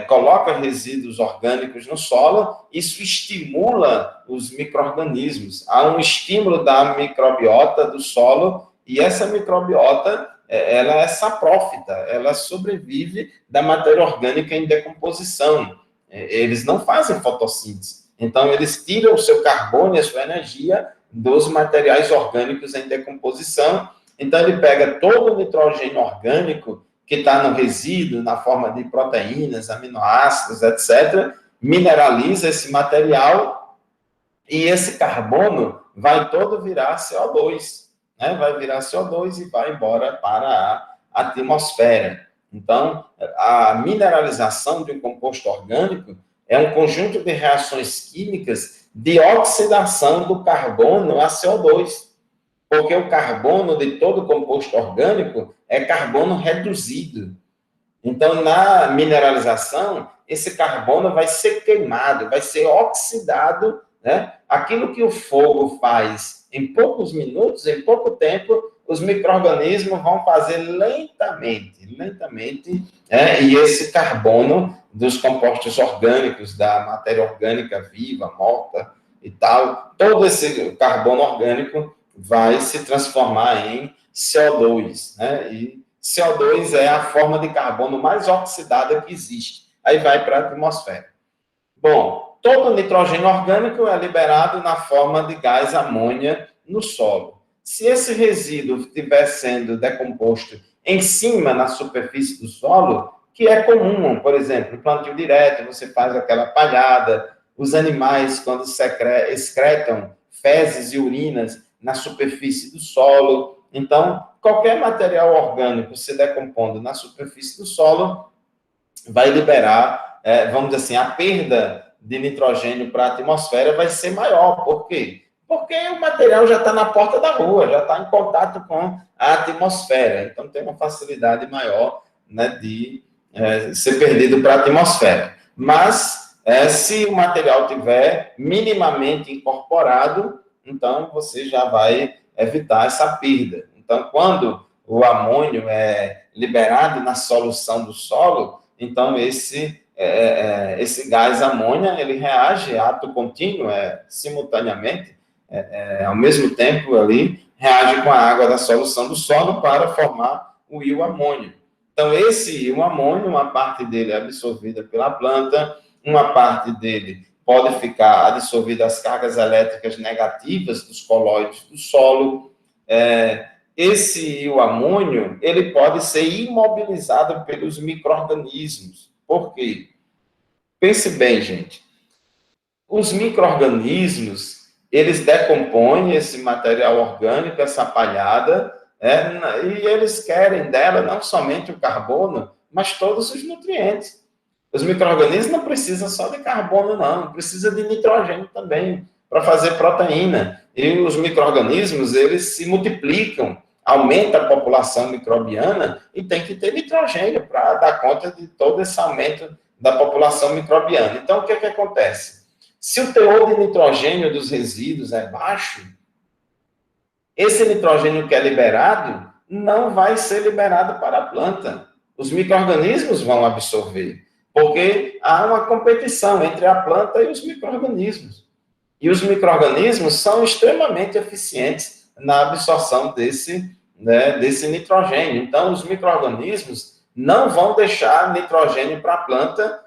coloca resíduos orgânicos no solo, isso estimula os micro-organismos. Há um estímulo da microbiota do solo, e essa microbiota ela é saprófita, ela sobrevive da matéria orgânica em decomposição. Eles não fazem fotossíntese. Então, eles tiram o seu carbono e a sua energia dos materiais orgânicos em decomposição. Então, ele pega todo o nitrogênio orgânico que está no resíduo, na forma de proteínas, aminoácidos, etc., mineraliza esse material e esse carbono vai todo virar CO2, vai virar CO2 e vai embora para a atmosfera. Então, a mineralização de um composto orgânico é um conjunto de reações químicas de oxidação do carbono a CO2. Porque o carbono de todo composto orgânico é carbono reduzido. Então, na mineralização, esse carbono vai ser queimado, vai ser oxidado, Aquilo que o fogo faz em poucos minutos, em pouco tempo, os micro-organismos vão fazer lentamente, e esse carbono dos compostos orgânicos, da matéria orgânica viva, morta e tal, todo esse carbono orgânico vai se transformar em CO2, E CO2 é a forma de carbono mais oxidada que existe. Aí vai para a atmosfera. Bom, todo o nitrogênio orgânico é liberado na forma de gás amônia no solo. Se esse resíduo estiver sendo decomposto em cima, na superfície do solo, que é comum, por exemplo, plantio direto, você faz aquela palhada, os animais, quando excretam fezes e urinas na superfície do solo. Então, qualquer material orgânico se decompondo na superfície do solo vai liberar, vamos dizer assim, a perda de nitrogênio para a atmosfera vai ser maior. Por quê? Porque o material já está na porta da rua, já está em contato com a atmosfera. Então, tem uma facilidade maior de ser perdido para a atmosfera. Mas, se o material tiver minimamente incorporado, então você já vai evitar essa perda. Então, quando o amônio é liberado na solução do solo, então esse gás amônia, ele reage ato contínuo, simultaneamente, ao mesmo tempo ali, reage com a água da solução do solo para formar o íon amônio. Então, esse íon amônio, uma parte dele é absorvida pela planta, uma parte dele pode ficar absorvida às cargas elétricas negativas dos colóides do solo. Esse íon amônio, ele pode ser imobilizado pelos micro-organismos. Por quê? Pense bem, gente. Os micro-organismos, eles decompõem esse material orgânico, essa palhada, e eles querem dela não somente o carbono, mas todos os nutrientes. Os micro-organismos não precisam só de carbono, não. Precisa de nitrogênio também, para fazer proteína. E os micro-organismos, eles se multiplicam, aumenta a população microbiana e tem que ter nitrogênio para dar conta de todo esse aumento da população microbiana. Então, o que acontece? Se o teor de nitrogênio dos resíduos é baixo, esse nitrogênio que é liberado não vai ser liberado para a planta. Os micro-organismos vão absorver, porque há uma competição entre a planta e os micro-organismos. E os micro-organismos são extremamente eficientes na absorção desse nitrogênio. Então, os micro-organismos não vão deixar nitrogênio para a planta.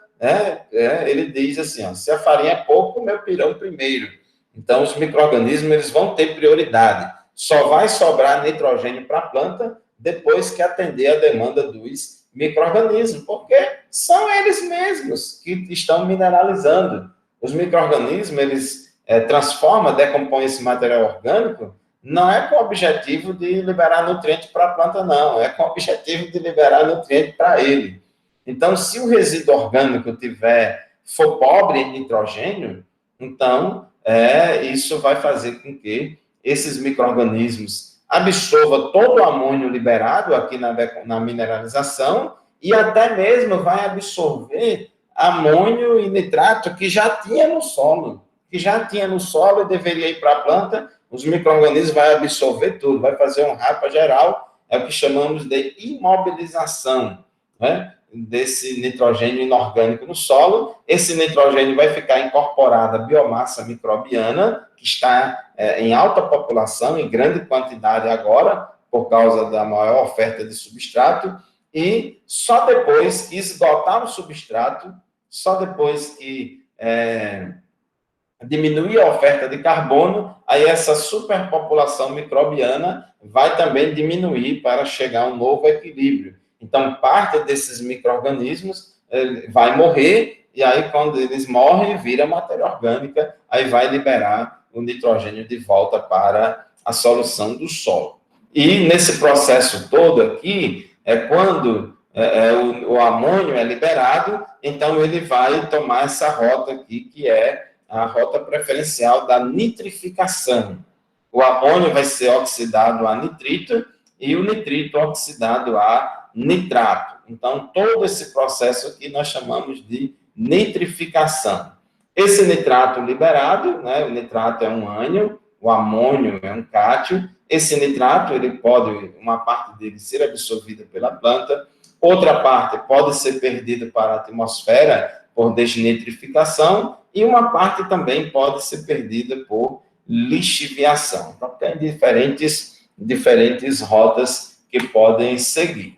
Ele diz assim, se a farinha é pouco, meu pirão primeiro. Então, os micro-organismos eles vão ter prioridade. Só vai sobrar nitrogênio para a planta depois que atender a demanda dos micro-organismos, porque são eles mesmos que estão mineralizando. Os micro-organismos, eles transformam, decompõem esse material orgânico, não é com o objetivo de liberar nutriente para a planta, não. É com o objetivo de liberar nutriente para ele. Então, se o resíduo orgânico for pobre em nitrogênio, então isso vai fazer com que esses micro-organismos absorvam todo o amônio liberado aqui na mineralização e até mesmo vai absorver amônio e nitrato que já tinha no solo. E deveria ir para a planta, os micro-organismos vão absorver tudo, vai fazer um rapa geral, é o que chamamos de imobilização, né, desse nitrogênio inorgânico no solo. Esse nitrogênio vai ficar incorporado à biomassa microbiana, que está em alta população, em grande quantidade agora, por causa da maior oferta de substrato, e só depois que esgotar o substrato, só depois que diminuir a oferta de carbono, aí essa superpopulação microbiana vai também diminuir para chegar a um novo equilíbrio. Então, parte desses micro-organismos vai morrer, e aí, quando eles morrem, vira matéria orgânica, aí vai liberar o nitrogênio de volta para a solução do solo. E nesse processo todo aqui, quando o amônio é liberado, então ele vai tomar essa rota aqui, que é a rota preferencial da nitrificação. O amônio vai ser oxidado a nitrito e o nitrito oxidado a nitrato. Então, todo esse processo aqui nós chamamos de nitrificação. Esse nitrato liberado, né, o nitrato é um ânion, o amônio é um cátion. Esse nitrato, uma parte dele ser absorvida pela planta, outra parte pode ser perdida para a atmosfera por desnitrificação, e uma parte também pode ser perdida por lixiviação. Então, tem diferentes rotas que podem seguir.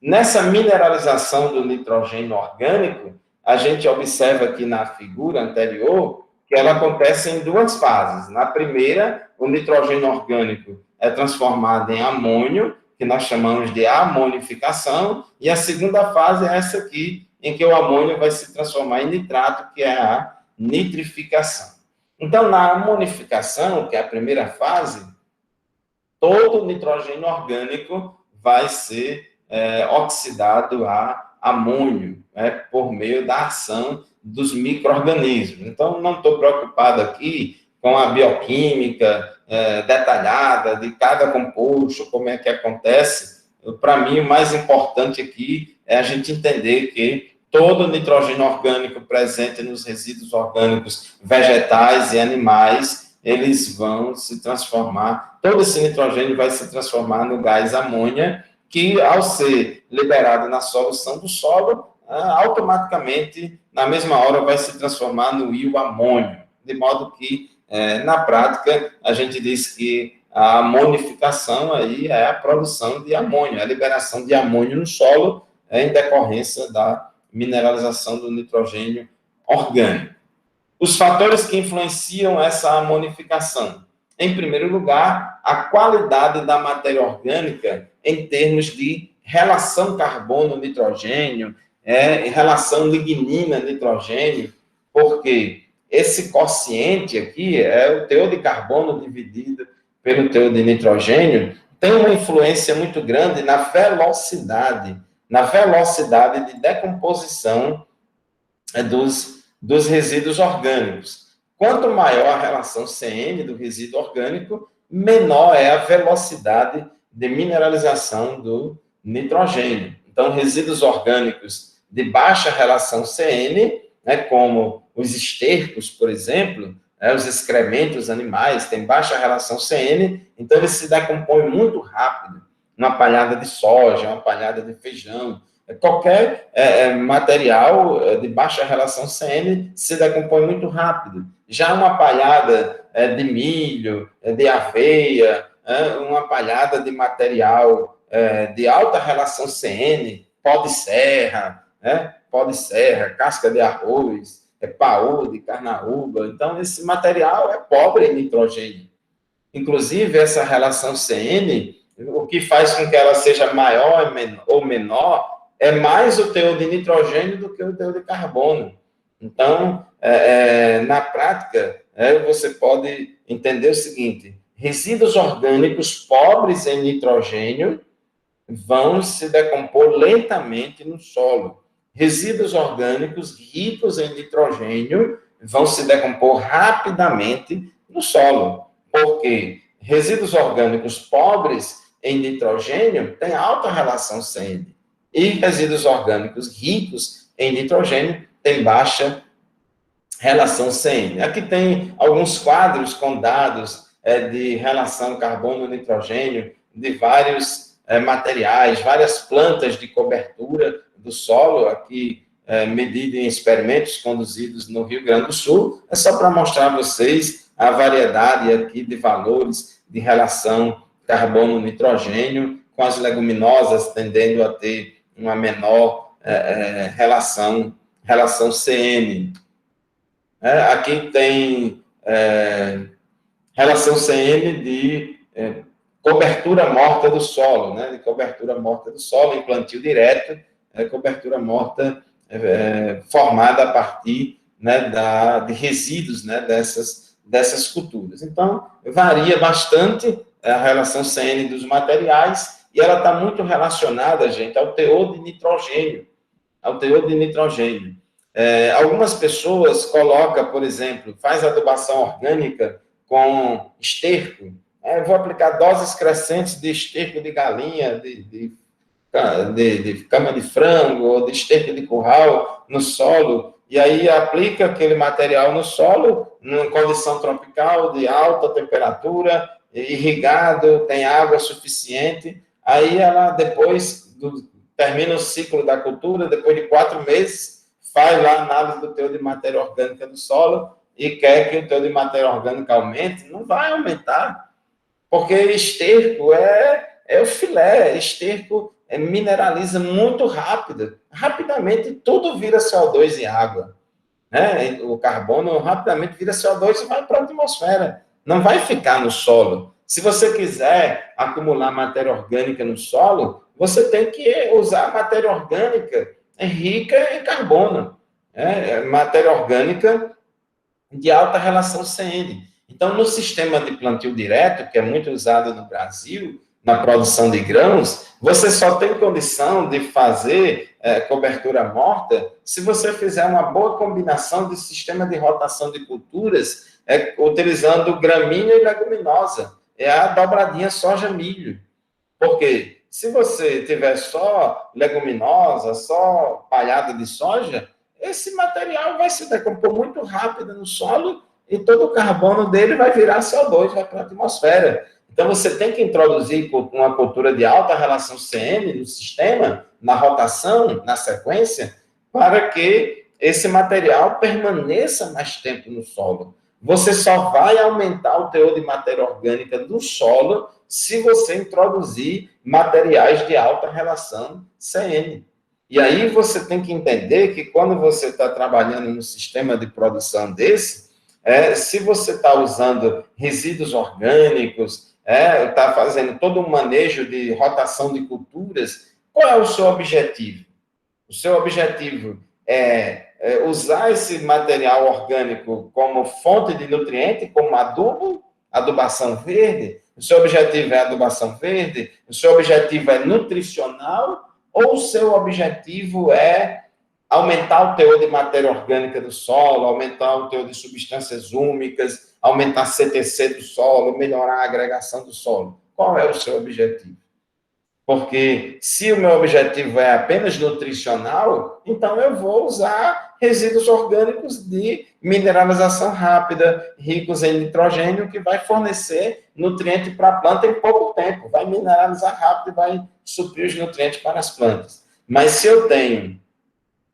Nessa mineralização do nitrogênio orgânico, a gente observa aqui na figura anterior que ela acontece em duas fases. Na primeira, o nitrogênio orgânico é transformado em amônio, que nós chamamos de amonificação, e a segunda fase é essa aqui, em que o amônio vai se transformar em nitrato, que é a nitrificação. Então, na amonificação, que é a primeira fase, todo o nitrogênio orgânico vai ser oxidado a amônio, por meio da ação dos micro-organismos. Então, não estou preocupado aqui com a bioquímica detalhada de cada composto, como é que acontece. Para mim, o mais importante aqui é a gente entender que todo o nitrogênio orgânico presente nos resíduos orgânicos vegetais e animais, eles vão se transformar, todo esse nitrogênio vai se transformar no gás amônia, que, ao ser liberado na solução do solo, automaticamente, na mesma hora, vai se transformar no íon amônio, de modo que, na prática, a gente diz que a amonificação aí é a produção de amônio, a liberação de amônio no solo em decorrência da mineralização do nitrogênio orgânico. Os fatores que influenciam essa amonificação. Em primeiro lugar, a qualidade da matéria orgânica em termos de relação carbono-nitrogênio, relação lignina-nitrogênio, porque esse quociente aqui é o teor de carbono dividido pelo teor de nitrogênio, tem uma influência muito grande na velocidade de decomposição dos resíduos orgânicos. Quanto maior a relação CN do resíduo orgânico, menor é a velocidade de mineralização do nitrogênio. Então, resíduos orgânicos de baixa relação CN, como os estercos, por exemplo, os excrementos animais, têm baixa relação CN, então eles se decompõem muito rápido. Uma palhada de soja, uma palhada de feijão, qualquer material de baixa relação CN se decompõe muito rápido. Já uma palhada de milho, de aveia, uma palhada de material de alta relação CN, pó de serra, casca de arroz, paú, de carnaúba. Então, esse material é pobre em nitrogênio. Inclusive, essa relação CN, o que faz com que ela seja maior ou menor é mais o teor de nitrogênio do que o teor de carbono. Então, na prática, você pode entender o seguinte: resíduos orgânicos pobres em nitrogênio vão se decompor lentamente no solo. Resíduos orgânicos ricos em nitrogênio vão se decompor rapidamente no solo. Porque resíduos orgânicos pobres em nitrogênio têm alta relação CN. E resíduos orgânicos ricos em nitrogênio têm baixa relação CN. Aqui tem alguns quadros com dados de relação carbono-nitrogênio de vários materiais, várias plantas de cobertura do solo, aqui medido em experimentos conduzidos no Rio Grande do Sul. É só para mostrar a vocês a variedade aqui de valores de relação carbono-nitrogênio, com as leguminosas tendendo a ter uma menor relação CN. Aqui tem relação CN de cobertura morta do solo, né? De cobertura morta do solo em plantio direto, cobertura morta formada a partir, né, de resíduos, né, dessas culturas. Então, varia bastante a relação CN dos materiais e ela está muito relacionada, gente, ao teor de nitrogênio. Algumas pessoas colocam, por exemplo, faz adubação orgânica com esterco. Vou aplicar doses crescentes de esterco de galinha, de cama de frango ou de esterco de curral no solo, e aí aplica aquele material no solo, numa condição tropical de alta temperatura, irrigado, tem água suficiente, aí ela depois termina o ciclo da cultura, depois de 4 meses, faz lá a análise do teor de matéria orgânica do solo e quer que o teor de matéria orgânica aumente, não vai aumentar, porque esterco é o filé, esterco mineraliza muito rapidamente tudo vira CO2 e água, né? O carbono rapidamente vira CO2 e vai para a atmosfera, não vai ficar no solo. Se você quiser acumular matéria orgânica no solo, você tem que usar matéria orgânica rica em carbono, matéria orgânica de alta relação CN. Então, no sistema de plantio direto, que é muito usado no Brasil, na produção de grãos, você só tem condição de fazer cobertura morta se você fizer uma boa combinação de sistema de rotação de culturas, utilizando gramínea e leguminosa. É a dobradinha soja-milho. Porque se você tiver só leguminosa, só palhada de soja, esse material vai se decompor muito rápido no solo e todo o carbono dele vai virar CO2, vai para a atmosfera. Então, você tem que introduzir uma cultura de alta relação CN no sistema, na rotação, na sequência, para que esse material permaneça mais tempo no solo. Você só vai aumentar o teor de matéria orgânica do solo se você introduzir materiais de alta relação CN. E aí você tem que entender que quando você está trabalhando no sistema de produção desse, se você está usando resíduos orgânicos, está fazendo todo um manejo de rotação de culturas, qual é o seu objetivo? O seu objetivo é usar esse material orgânico como fonte de nutriente, como adubo, adubação verde? O seu objetivo é adubação verde? O seu objetivo é nutricional? Ou o seu objetivo é aumentar o teor de matéria orgânica do solo, aumentar o teor de substâncias úmicas, aumentar a CTC do solo, melhorar a agregação do solo? Qual é o seu objetivo? Porque se o meu objetivo é apenas nutricional, então eu vou usar resíduos orgânicos de mineralização rápida, ricos em nitrogênio, que vai fornecer nutriente para a planta em pouco tempo, vai mineralizar rápido e vai suprir os nutrientes para as plantas. Mas se eu tenho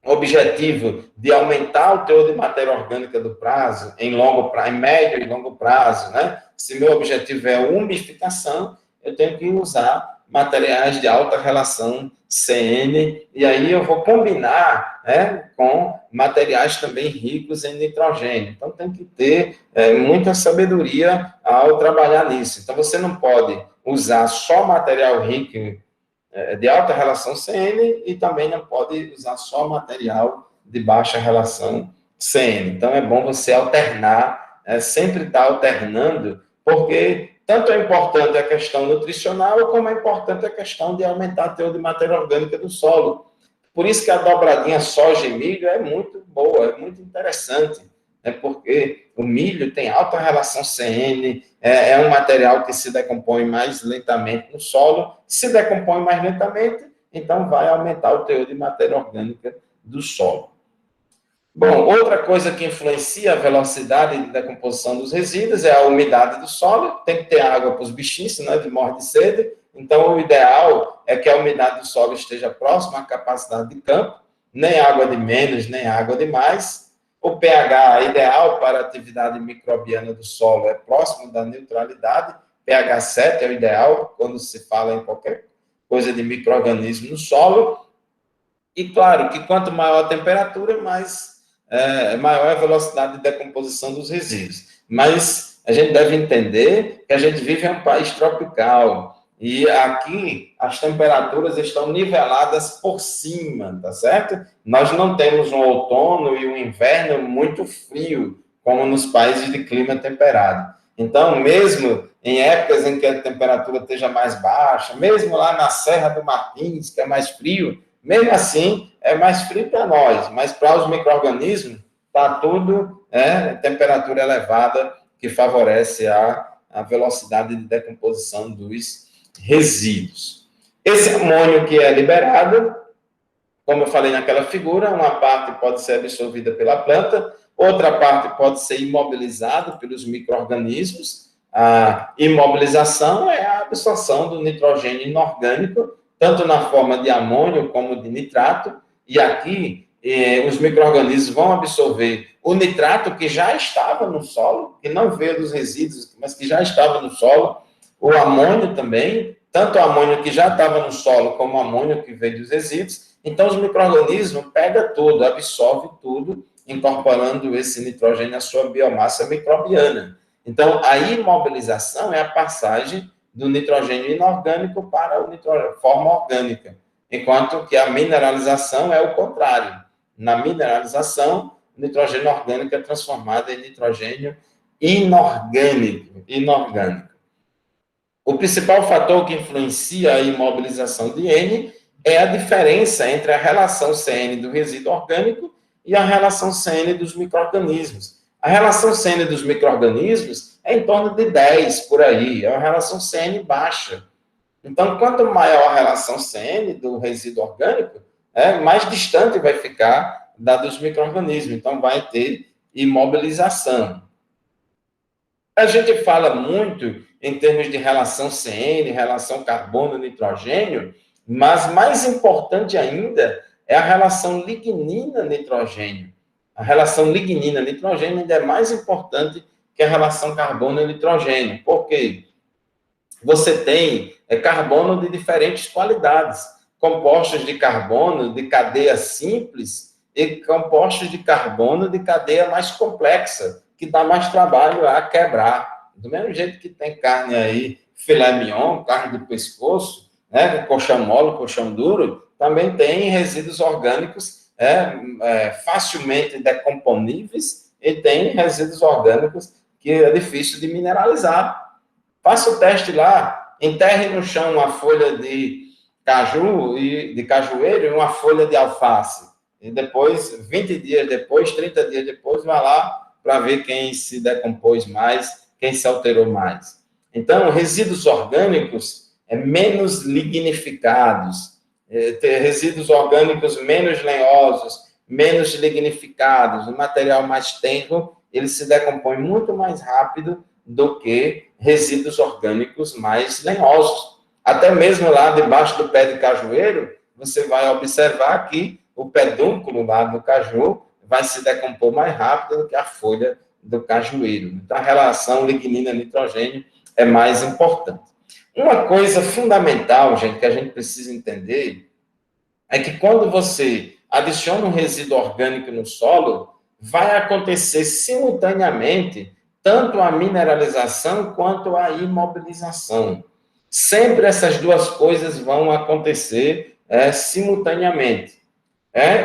objetivo de aumentar o teor de matéria orgânica do prazo, em médio e longo prazo, né? Se meu objetivo é umificação, eu tenho que usar materiais de alta relação CN, e aí eu vou combinar, né, com materiais também ricos em nitrogênio. Então, tem que ter muita sabedoria ao trabalhar nisso. Então, você não pode usar só material rico de alta relação CN e também não pode usar só material de baixa relação CN. Então, é bom você alternar, sempre estar alternando, porque tanto é importante a questão nutricional, como é importante a questão de aumentar a teor de matéria orgânica do solo. Por isso que a dobradinha soja e milho é muito boa, é muito interessante, né? Porque o milho tem alta relação CN, é um material que se decompõe mais lentamente no solo, se decompõe mais lentamente, então vai aumentar o teor de matéria orgânica do solo. Bom, outra coisa que influencia a velocidade de decomposição dos resíduos é a umidade do solo. Tem que ter água para os bichinhos, senão eles morrem de sede. Então, o ideal é que a umidade do solo esteja próxima à capacidade de campo, nem água de menos, nem água de mais. O pH ideal para a atividade microbiana do solo é próximo da neutralidade. pH 7 é o ideal quando se fala em qualquer coisa de micro-organismo no solo. E, claro, que quanto maior a temperatura, maior é a velocidade de decomposição dos resíduos. Mas a gente deve entender que a gente vive em um país tropical e aqui as temperaturas estão niveladas por cima, tá certo? Nós não temos um outono e um inverno muito frio, como nos países de clima temperado. Então, mesmo em épocas em que a temperatura esteja mais baixa, mesmo lá na Serra do Martins, que é mais frio, mesmo assim, é mais frio para nós, mas para os micro-organismos, está tudo temperatura elevada, que favorece a velocidade de decomposição dos resíduos. Esse amônio que é liberado, como eu falei naquela figura, uma parte pode ser absorvida pela planta, outra parte pode ser imobilizada pelos micro-organismos. A imobilização é a absorção do nitrogênio inorgânico, tanto na forma de amônio como de nitrato, e aqui os micro-organismos vão absorver o nitrato que já estava no solo, que não veio dos resíduos, mas que já estava no solo, o amônio também, tanto o amônio que já estava no solo, como o amônio que veio dos resíduos. Então, os micro-organismos pegam tudo, absorve tudo, incorporando esse nitrogênio à sua biomassa microbiana. Então, a imobilização é a passagem do nitrogênio inorgânico para a forma orgânica, enquanto que a mineralização é o contrário. Na mineralização, o nitrogênio orgânico é transformado em nitrogênio inorgânico. O principal fator que influencia a imobilização de N é a diferença entre a relação CN do resíduo orgânico e a relação CN dos micro-organismos. A relação CN dos micro-organismos é em torno de 10, por aí. É uma relação CN baixa. Então, quanto maior a relação CN do resíduo orgânico, mais distante vai ficar da dos micro-organismos. Então, vai ter imobilização. A gente fala muito em termos de relação CN, relação carbono-nitrogênio, mas mais importante ainda é a relação lignina-nitrogênio. A relação lignina-nitrogênio ainda é mais importante que a relação carbono e nitrogênio. Por quê? Você tem carbono de diferentes qualidades, compostos de carbono de cadeia simples e compostos de carbono de cadeia mais complexa, que dá mais trabalho a quebrar. Do mesmo jeito que tem carne aí, filé mignon, carne do pescoço, né, colchão mole, colchão duro, também tem resíduos orgânicos facilmente decomponíveis e tem resíduos orgânicos que é difícil de mineralizar. Faça o teste lá, enterre no chão uma folha de caju e de cajueiro e uma folha de alface. E depois, 20 dias depois, 30 dias depois, vai lá para ver quem se decompôs mais, quem se alterou mais. Então, resíduos orgânicos menos lignificados, resíduos orgânicos menos lenhosos, menos lignificados, o material mais tenro, ele se decompõe muito mais rápido do que resíduos orgânicos mais lenhosos. Até mesmo lá debaixo do pé de cajueiro, você vai observar que o pedúnculo lá do caju vai se decompor mais rápido do que a folha do cajueiro. Então, a relação lignina-nitrogênio é mais importante. Uma coisa fundamental, gente, que a gente precisa entender, é que quando você adiciona um resíduo orgânico no solo, vai acontecer simultaneamente tanto a mineralização quanto a imobilização. Sempre essas duas coisas vão acontecer simultaneamente.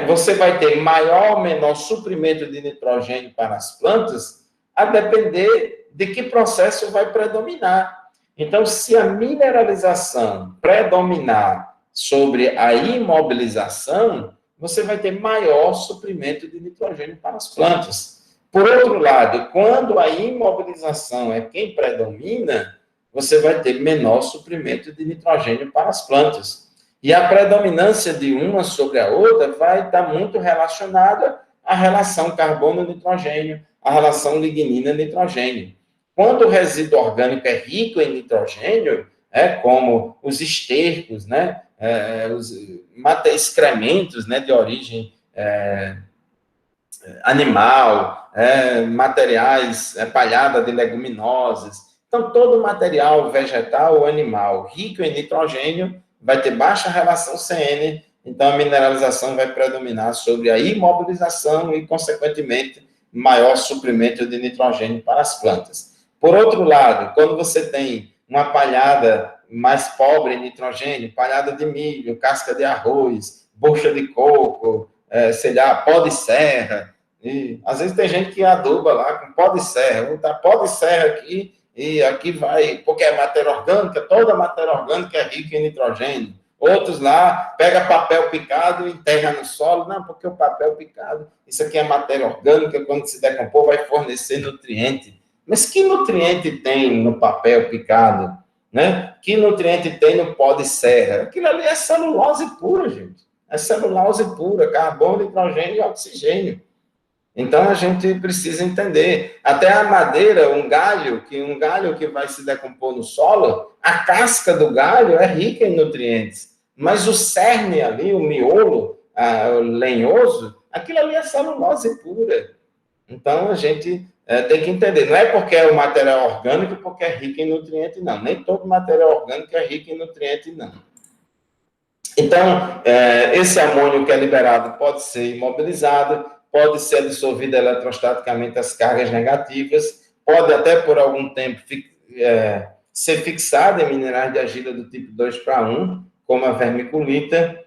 Você vai ter maior ou menor suprimento de nitrogênio para as plantas, a depender de que processo vai predominar. Então, se a mineralização predominar sobre a imobilização, você vai ter maior suprimento de nitrogênio para as plantas. Por outro lado, quando a imobilização é quem predomina, você vai ter menor suprimento de nitrogênio para as plantas. E a predominância de uma sobre a outra vai estar muito relacionada à relação carbono-nitrogênio, à relação lignina-nitrogênio. Quando o resíduo orgânico é rico em nitrogênio, como os estercos, né, os excrementos, né, de origem animal, materiais, palhada de leguminosas. Então, todo material vegetal ou animal rico em nitrogênio vai ter baixa relação CN, então a mineralização vai predominar sobre a imobilização e, consequentemente, maior suprimento de nitrogênio para as plantas. Por outro lado, quando você tem uma palhada mais pobre em nitrogênio, palhada de milho, casca de arroz, bucha de coco, sei lá, pó de serra, e às vezes tem gente que aduba lá com pó de serra, vou botar pó de serra aqui, e aqui vai, porque é matéria orgânica, toda matéria orgânica é rica em nitrogênio. Outros lá, pega papel picado e enterra no solo. Não, porque o papel picado, isso aqui é matéria orgânica, quando se decompor vai fornecer nutriente. Mas que nutriente tem no papel picado? Né? Que nutriente tem no pó de serra? Aquilo ali é celulose pura, gente. É celulose pura, carbono, nitrogênio e oxigênio. Então, a gente precisa entender. Até a madeira, um galho que vai se decompor no solo, a casca do galho é rica em nutrientes. Mas o cerne ali, o miolo, o lenhoso, aquilo ali é celulose pura. Então, a gente tem que entender. Não é porque é um material orgânico, porque é rico em nutrientes, não. Nem todo material orgânico é rico em nutrientes, não. Então, esse amônio que é liberado pode ser imobilizado, pode ser dissolvido eletrostaticamente as cargas negativas, pode até por algum tempo ser fixado em minerais de argila do tipo 2:1, como a vermiculita,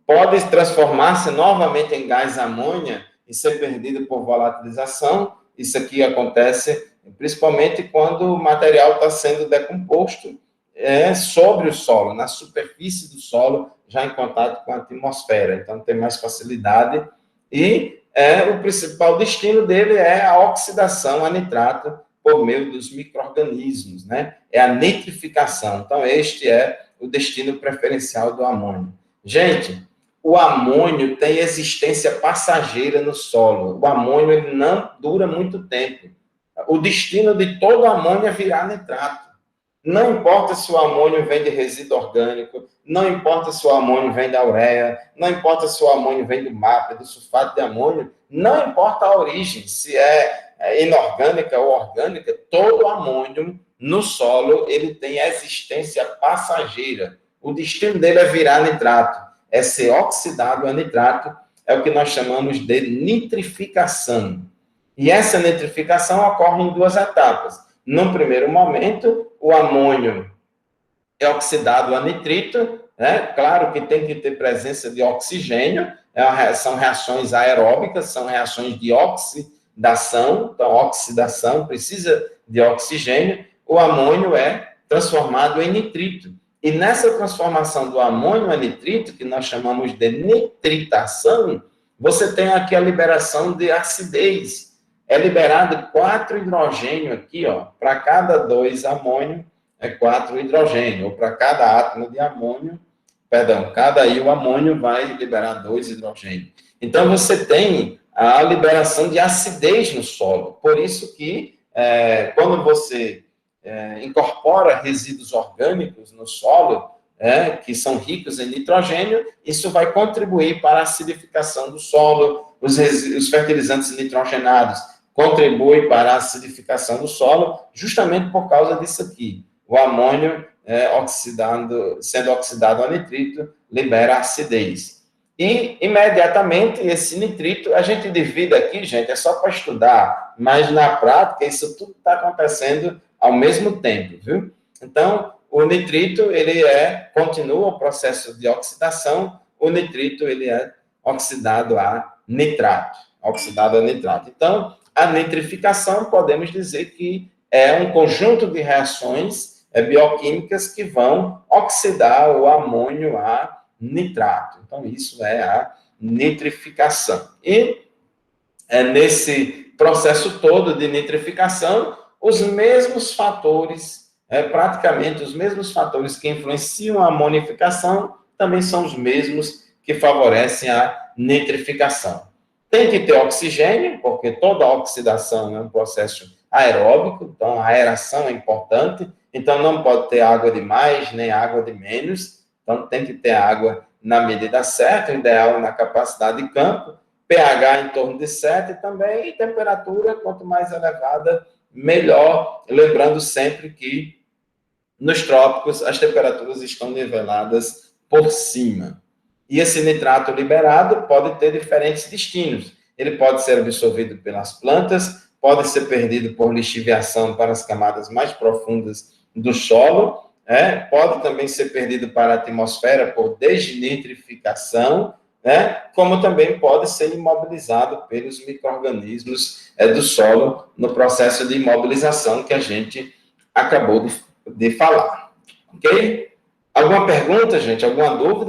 pode transformar-se novamente em gás amônia e ser perdido por volatilização. Isso aqui acontece principalmente quando o material está sendo decomposto sobre o solo, na superfície do solo, já em contato com a atmosfera. Então, tem mais facilidade e o principal destino dele é a oxidação a nitrato por meio dos micro-organismos, né? É a nitrificação. Então, este é o destino preferencial do amônio. Gente, o amônio tem existência passageira no solo. O amônio ele não dura muito tempo. O destino de todo amônio é virar nitrato. Não importa se o amônio vem de resíduo orgânico, não importa se o amônio vem da ureia, não importa se o amônio vem do MAP, do sulfato de amônio, não importa a origem, se é inorgânica ou orgânica, todo amônio no solo ele tem existência passageira. O destino dele é virar nitrato, é ser oxidado a nitrato, é o que nós chamamos de nitrificação. E essa nitrificação ocorre em duas etapas. Num primeiro momento, o amônio é oxidado a nitrito, né? Claro que tem que ter presença de oxigênio, são reações aeróbicas, são reações de oxidação, então oxidação precisa de oxigênio, o amônio é transformado em nitrito. E nessa transformação do amônio a nitrito, que nós chamamos de nitritação, você tem aqui a liberação de acidez. É liberado 4 hidrogênio aqui, ó, para cada 2 amônio, 4 hidrogênio, ou para cada átomo de amônio, cada íon amônio vai liberar 2 hidrogênio. Então, você tem a liberação de acidez no solo. Por isso que, quando você incorpora resíduos orgânicos no solo, que são ricos em nitrogênio, isso vai contribuir para a acidificação do solo, os fertilizantes nitrogenados contribuem para a acidificação do solo, justamente por causa disso aqui. o amônio sendo oxidado a nitrito, libera acidez. E, imediatamente, esse nitrito, a gente divide aqui, gente, é só para estudar, mas na prática, isso tudo está acontecendo ao mesmo tempo, viu? Então, o nitrito, continua o processo de oxidação, o nitrito, ele é oxidado a nitrato. Então, a nitrificação, podemos dizer que é um conjunto de reações bioquímicas que vão oxidar o amônio a nitrato. Então, isso é a nitrificação. E nesse processo todo de nitrificação, os mesmos fatores, praticamente os mesmos fatores que influenciam a amonificação, também são os mesmos que favorecem a nitrificação. Tem que ter oxigênio, porque toda oxidação é um processo aeróbico, então a aeração é importante, então não pode ter água de mais, nem água de menos, então tem que ter água na medida certa, o ideal na capacidade de campo, pH em torno de 7 também, e temperatura, quanto mais elevada, melhor, lembrando sempre que nos trópicos as temperaturas estão niveladas por cima. E esse nitrato liberado pode ter diferentes destinos. Ele pode ser absorvido pelas plantas, pode ser perdido por lixiviação para as camadas mais profundas do solo, pode também ser perdido para a atmosfera por desnitrificação, como também pode ser imobilizado pelos micro-organismos do solo no processo de imobilização que a gente acabou de falar. Ok? Alguma pergunta, gente? Alguma dúvida?